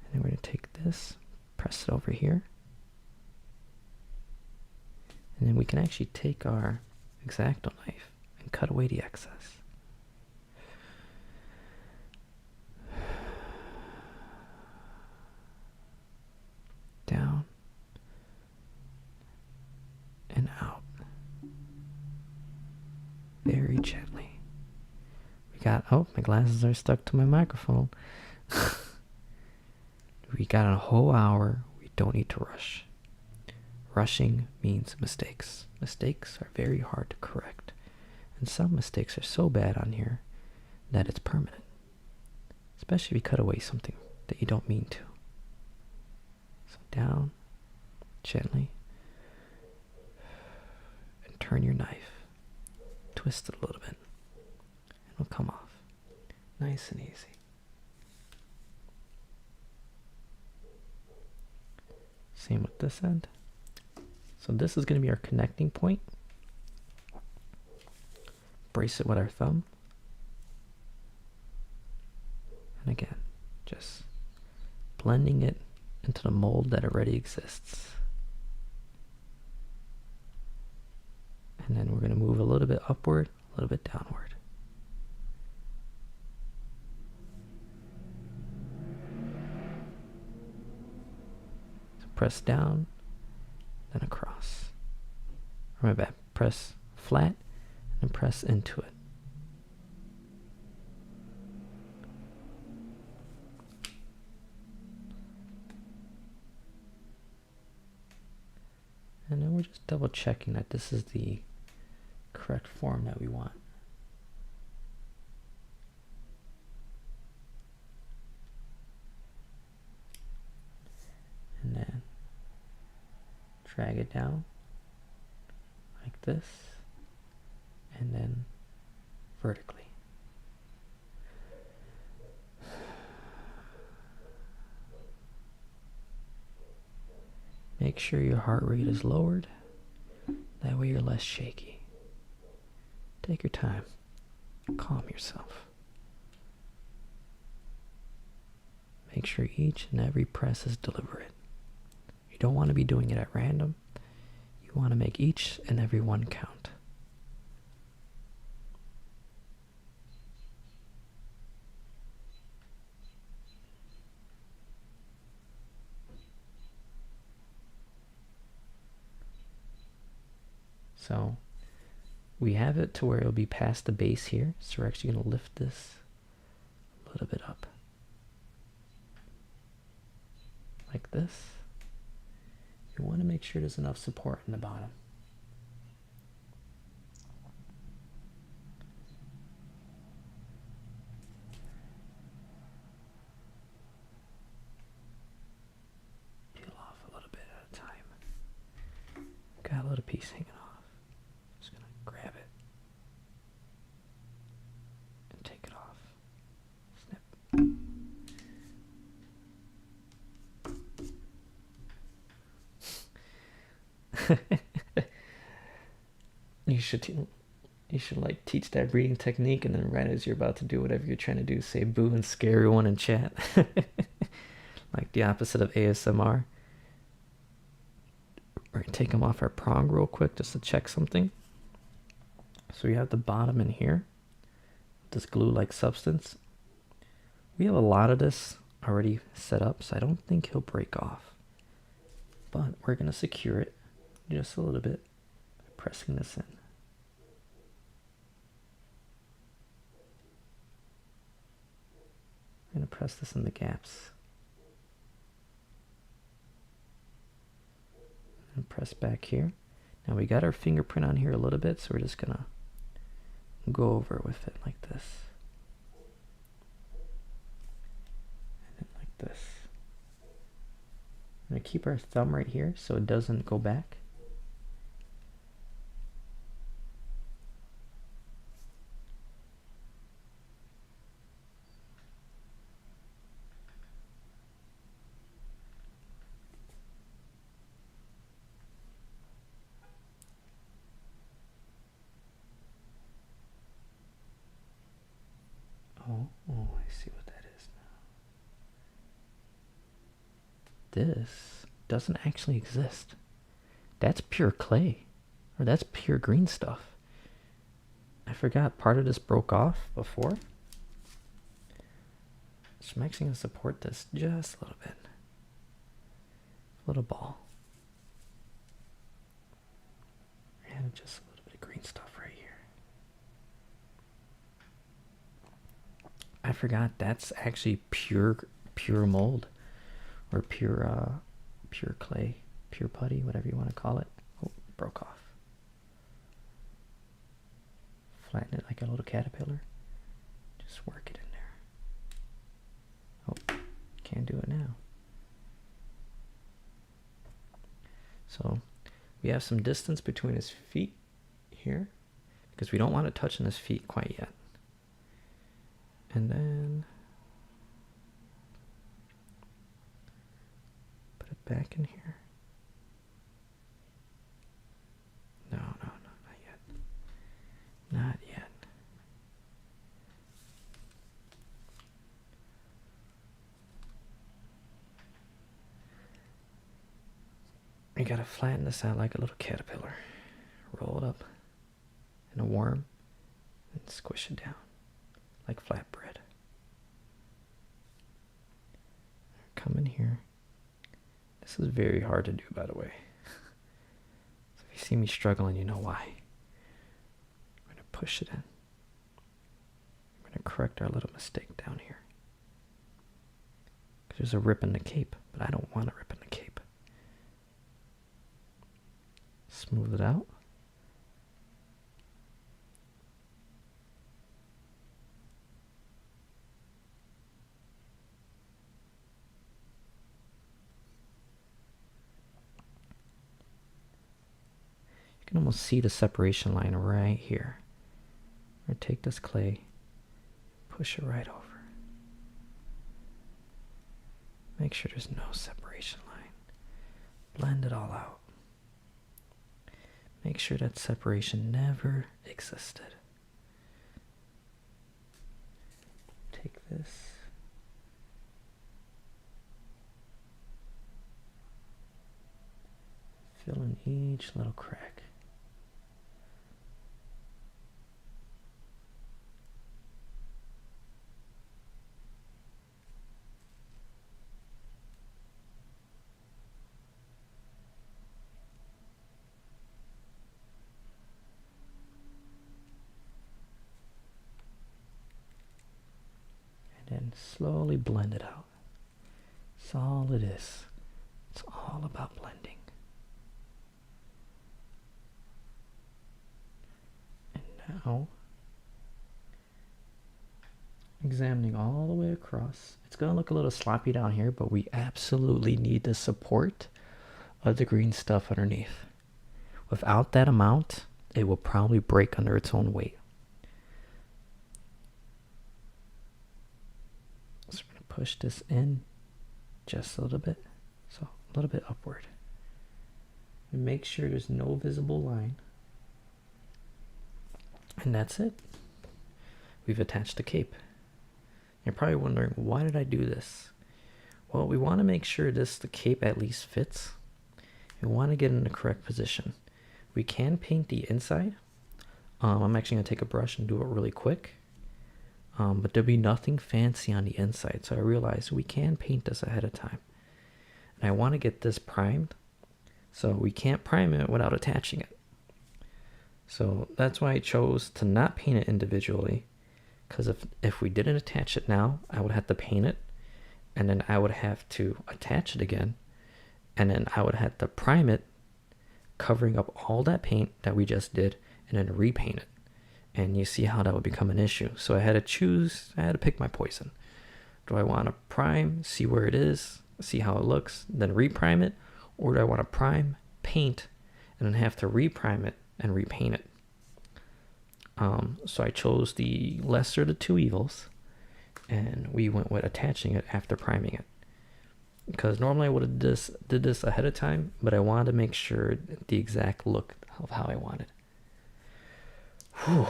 And then we're going to take this, press it over here. And then we can actually take our X-Acto knife and cut away the excess. Down and out. Very gently. We got, oh, my glasses are stuck to my microphone. We got a whole hour. We don't need to rush. Rushing means mistakes. Mistakes are very hard to correct. And some mistakes are so bad on here that it's permanent. Especially if you cut away something that you don't mean to. So down, gently, and turn your knife. Twist it a little bit. And it'll come off. Nice and easy. Same with this end. So this is going to be our connecting point. Brace it with our thumb. And again, just blending it into the mold that already exists. And then we're going to move a little bit upward, a little bit downward. So press down, then across. Or my bad, press flat and press into it. And then we're just double checking that this is the correct form that we want. And then drag it down like this, and then vertically. Make sure your heart rate is lowered. That way you're less shaky. Take your time. Calm yourself. Make sure each and every press is deliberate. You don't want to be doing it at random. You want to make each and every one count. So we have it to where it'll be past the base here. So we're actually going to lift this little bit up. Like this. You want to make sure there's enough support in the bottom. Peel off a little bit at a time. Got a little piece hanging off. Just gonna grab it and take it off. Snip. You should like teach that breathing technique, and then right as you're about to do whatever you're trying to do, say boo and scare everyone in chat. Like the opposite of ASMR. We're gonna take them off our prong real quick just to check something. So we have the bottom in here, this glue-like substance. We have a lot of this already set up, so I don't think he'll break off. But we're gonna secure it just a little bit by pressing this in. I'm going to press this in the gaps. And press back here. Now we got our fingerprint on here a little bit, so we're just going to go over with it like this. And then like this. I'm going to keep our thumb right here so it doesn't go back. Oh, I see what that is now. This doesn't actually exist. That's pure clay. Or that's pure green stuff. I forgot part of this broke off before. So I'm actually going to support this just a little bit. A little ball. And just a little bit of green stuff right here. I forgot that's actually pure mold, or pure clay, pure putty, whatever you want to call it. Oh, it broke off. Flatten it like a little caterpillar. Just work it in there. Oh, can't do it now. So we have some distance between his feet here, because we don't want it touching his feet quite yet. And then put it back in here. No, not yet. Not yet. You gotta flatten this out like a little caterpillar. Roll it up in a worm and squish it down like flatbread. Come in here. This is very hard to do, by the way. So if you see me struggling, you know why. I'm going to push it in. I'm going to correct our little mistake down here. Because there's a rip in the cape, but I don't want a rip in the cape. Smooth it out. You can almost see the separation line right here. I'm going to take this clay, push it right over. Make sure there's no separation line. Blend it all out. Make sure that separation never existed. Take this. Fill in each little crack. And then slowly blend it out. That's all it is. It's all about blending. And now, examining all the way across. It's going to look a little sloppy down here, but we absolutely need the support of the green stuff underneath. Without that amount, it will probably break under its own weight. So we're going to push this in just a little bit. So a little bit upward. And make sure there's no visible line. And that's it. We've attached the cape. You're probably wondering, why did I do this? Well, we want to make sure the cape at least fits. We want to get in the correct position. We can paint the inside. I'm actually going to take a brush and do it really quick. But there'll be nothing fancy on the inside. So I realized we can paint this ahead of time. And I want to get this primed. So we can't prime it without attaching it. So that's why I chose to not paint it individually. Because if we didn't attach it now, I would have to paint it. And then I would have to attach it again. And then I would have to prime it, covering up all that paint that we just did, and then repaint it. And you see how that would become an issue. So I had to pick my poison. Do I want to prime, see where it is, see how it looks, then reprime it? Or do I want to prime, paint, and then have to reprime it and repaint it? So I chose the lesser of the two evils, and we went with attaching it after priming it. Because normally I would have did this ahead of time, but I wanted to make sure the exact look of how I wanted. Whew.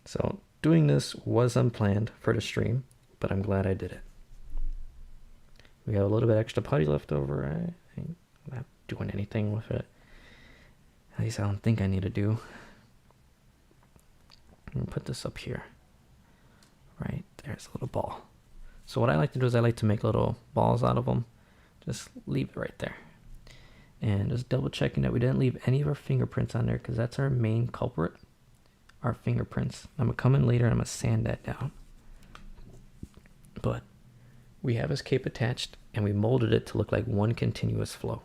So doing this was unplanned for the stream, but I'm glad I did it. We got a little bit extra putty left over. I'm not doing anything with it. At least I don't think I need to do. I'm going to put this up here. Right, there's a little ball. So what I like to do is I like to make little balls out of them. Just leave it right there. And just double checking that we didn't leave any of our fingerprints on there, because that's our main culprit, our fingerprints. I'm going to come in later and I'm going to sand that down. But we have his cape attached and we molded it to look like one continuous flow.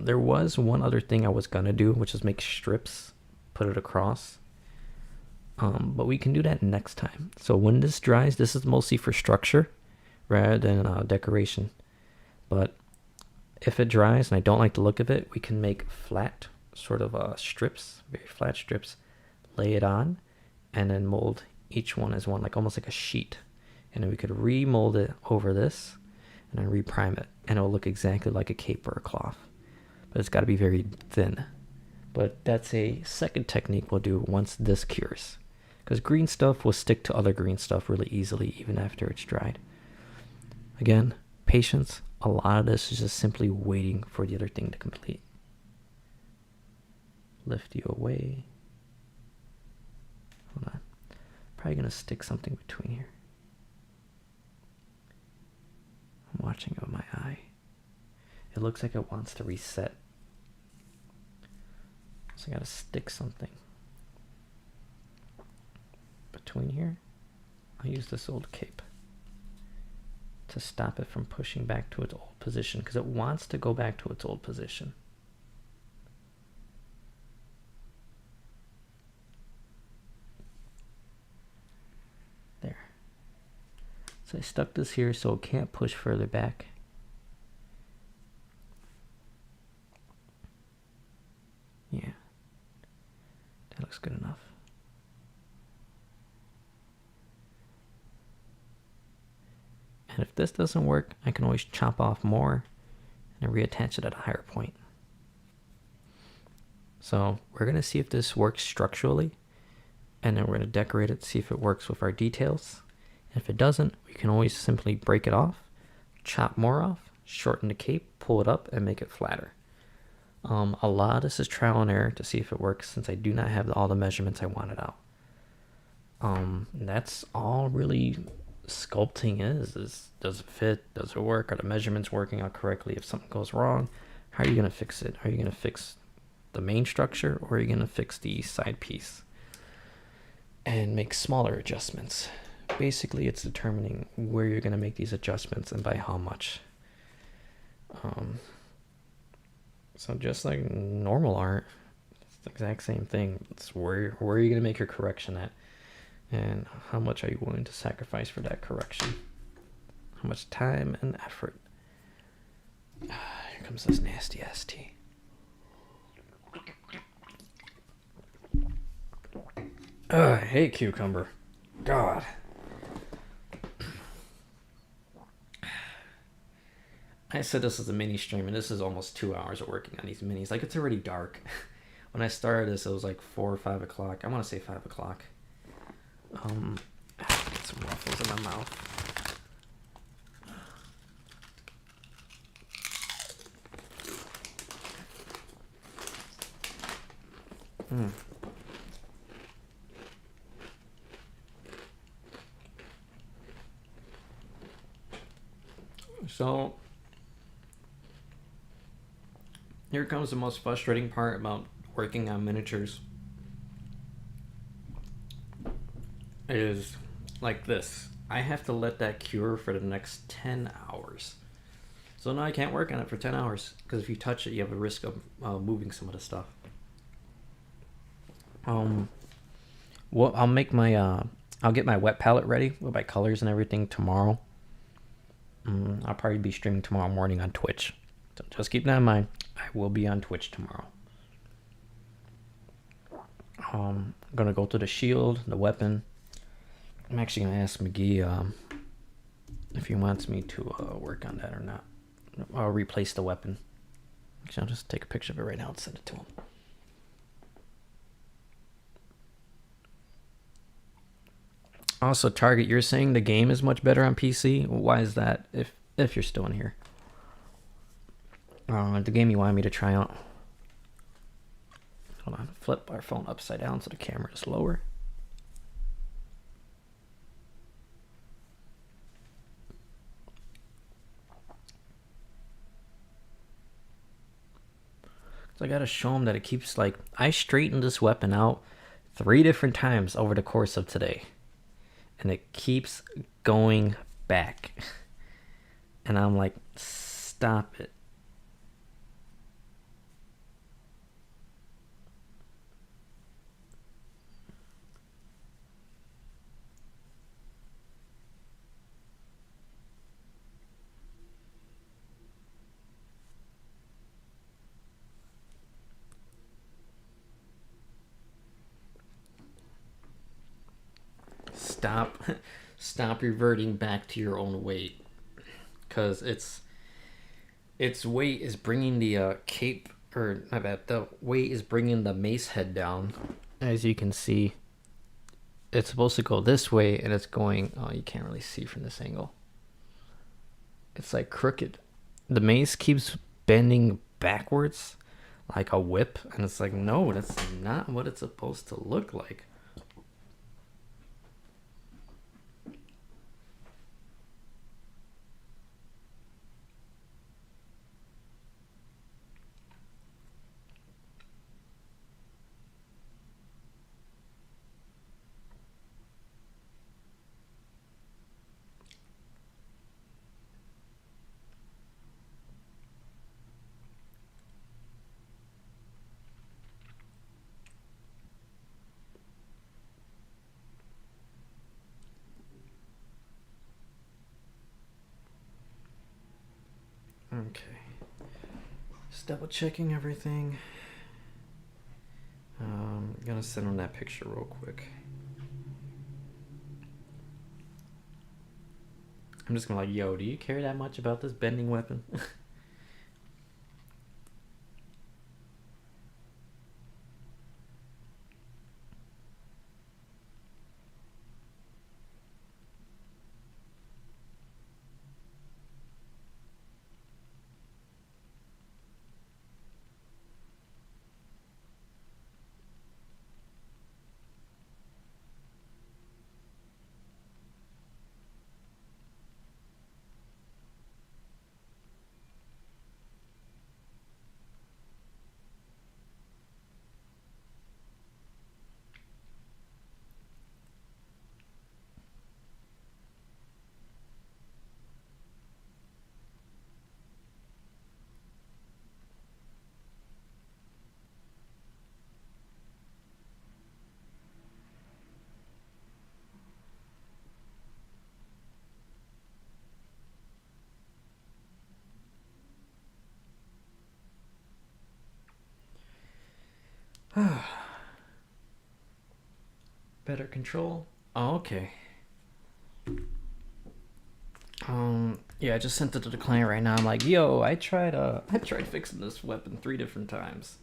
There was one other thing I was going to do, which is make strips, put it across. But we can do that next time. So when this dries, this is mostly for structure rather than decoration. But if it dries and I don't like the look of it, we can make flat sort of strips, very flat strips, lay it on, and then mold each one as one, like almost like a sheet. And then we could remold it over this and then reprime it, and it'll look exactly like a cape or a cloth. But it's got to be very thin. But that's a second technique we'll do once this cures. Because green stuff will stick to other green stuff really easily even after it's dried. Again, patience. A lot of this is just simply waiting for the other thing to complete. Lift you away. Hold on. Probably going to stick something between here. I'm watching it with my eye. It looks like it wants to reset. So I got to stick something between here. I'll use this old cape to stop it from pushing back to its old position, because it wants to go back to its old position. There. So I stuck this here so it can't push further back. Yeah. That looks good enough. And if this doesn't work, I can always chop off more and reattach it at a higher point. So we're going to see if this works structurally, and then we're going to decorate it, see if it works with our details. And if it doesn't, we can always simply break it off, chop more off, shorten the cape, pull it up, and make it flatter. A lot of this is trial and error to see if it works, since I do not have all the measurements I wanted out. That's all really sculpting is does it fit, does it work, are the measurements working out correctly? If something goes wrong, how are you going to fix it? Are you going to fix the main structure, or are you going to fix the side piece? and make smaller adjustments. Basically, it's determining where you're going to make these adjustments and by how much. So just like normal art, it's the exact same thing. It's where are you going to make your correction at, and how much are you willing to sacrifice for that correction? How much time and effort? Here comes this nasty ass tea. I hate cucumber. God. I said this is a mini stream, and this is almost 2 hours of working on these minis. Like, it's already dark. When I started this, it was like 4 or 5 o'clock. I want to say 5 o'clock. Get some waffles in my mouth. So, here comes the most frustrating part about working on miniatures. Is like this. I have to let that cure for the next 10 hours. So now I can't work on it for 10 hours, because if you touch it, you have a risk of moving some of the stuff. Well, I'll make my I'll get my wet palette ready with my colors and everything tomorrow. I'll probably be streaming tomorrow morning on Twitch. So just keep that in mind. I will be on Twitch tomorrow. I'm gonna go through the shield, the weapon. I'm actually gonna ask McGee if he wants me to work on that or not. I'll replace the weapon. Actually, I'll just take a picture of it right now and send it to him. Also, Target, you're saying the game is much better on PC. Why is that? If you're still in here, the game you wanted me to try out. Hold on, flip our phone upside down so the camera is lower. So I gotta show him that it keeps, like, I straightened this weapon out 3 different times over the course of today, and it keeps going back. And I'm like, stop it. Stop reverting back to your own weight, because its weight is bringing the cape, or not bad, the weight is bringing the mace head down. As you can see, it's supposed to go this way, and it's going, oh, you can't really see from this angle, it's like crooked. The mace keeps bending backwards like a whip, and it's like, no, that's not what it's supposed to look like. Okay, just double checking everything. I'm gonna send him that picture real quick. I'm just gonna like, yo, do you care that much about this bending weapon? Better control. Oh, okay. Yeah, I just sent it to the client right now. I'm like, yo, I tried fixing this weapon 3 different times,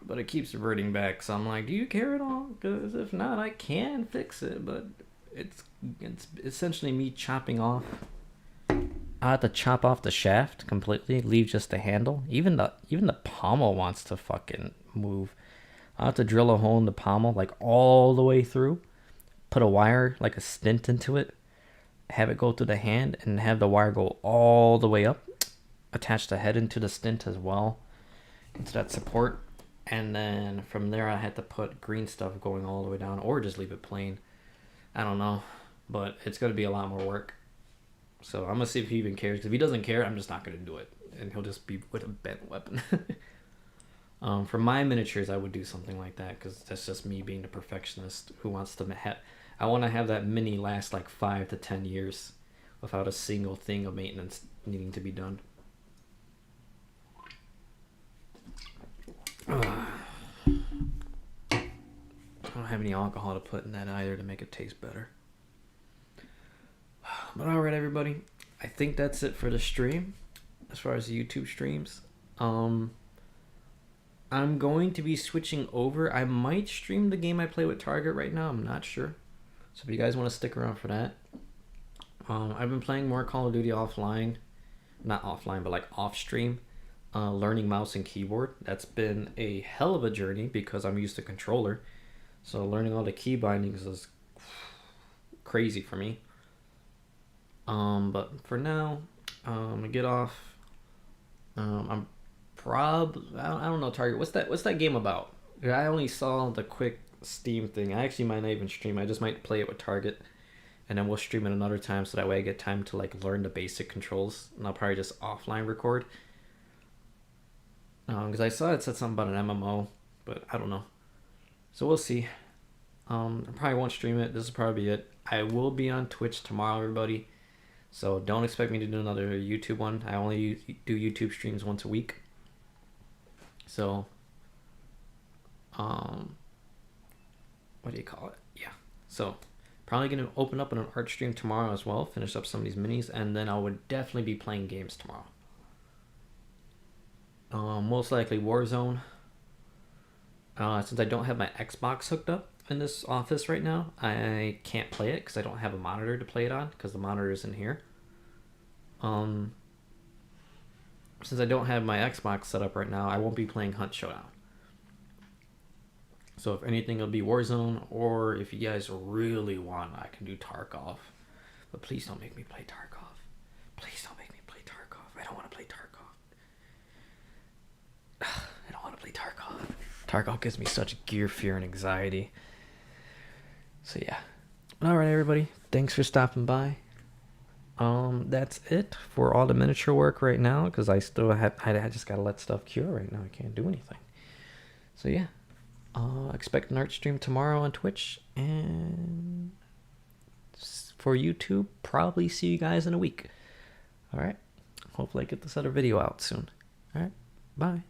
but it keeps reverting back. So I'm like, do you care at all? Because if not, I can fix it. But it's essentially me chopping off. I have to chop off the shaft completely, leave just the handle. Even the pommel wants to fucking move. I have to drill a hole in the pommel like all the way through, put a wire like a stint into it, have it go through the hand, and have the wire go all the way up, attach the head into the stint as well, into that support, and then from there I had to put green stuff going all the way down, or just leave it plain. I don't know, but it's going to be a lot more work. So I'm going to see if he even cares. If he doesn't care, I'm just not going to do it, and he'll just be with a bent weapon. For my miniatures, I would do something like that, because that's just me being the perfectionist who wants to I want to have that mini last like 5 to 10 years without a single thing of maintenance needing to be done. I don't have any alcohol to put in that either to make it taste better. But alright, everybody, I think that's it for the stream as far as the YouTube streams. I'm going to be switching over. I might stream the game I play with Target right now. I'm not sure. So if you guys want to stick around for that. I've been playing more Call of Duty offline. Not offline, but like off stream. Learning mouse and keyboard. That's been a hell of a journey because I'm used to controller. So learning all the key bindings is crazy for me. But for now, I'm gonna get off. I don't know, Target. What's that game about? I only saw the quick Steam thing. I actually might not even stream. I just might play it with Target, and then we'll stream it another time so that way I get time to like learn the basic controls, and I'll probably just offline record. Because I saw it said something about an MMO, but I don't know. So we'll see. I probably won't stream it. This will probably be it. I will be on Twitch tomorrow, everybody. So don't expect me to do another YouTube one. I only do YouTube streams once a week. So, what do you call it? Yeah. So, probably going to open up an art stream tomorrow as well. Finish up some of these minis. And then I would definitely be playing games tomorrow. Most likely Warzone. Since I don't have my Xbox hooked up in this office right now, I can't play it because I don't have a monitor to play it on because the monitor is in here. Since I don't have my Xbox set up right now, I won't be playing Hunt Showdown. So if anything, it'll be Warzone, or if you guys really want, I can do Tarkov. But please don't make me play Tarkov. Please don't make me play Tarkov. I don't want to play Tarkov. I don't want to play Tarkov. Tarkov gives me such gear fear and anxiety. So yeah. Alright, everybody. Thanks for stopping by. That's it for all the miniature work right now, because I just gotta let stuff cure right now. I can't do anything. So yeah. Expect an art stream tomorrow on Twitch, and for YouTube, probably see you guys in a week. Alright. Hopefully I get this other video out soon. Alright. Bye.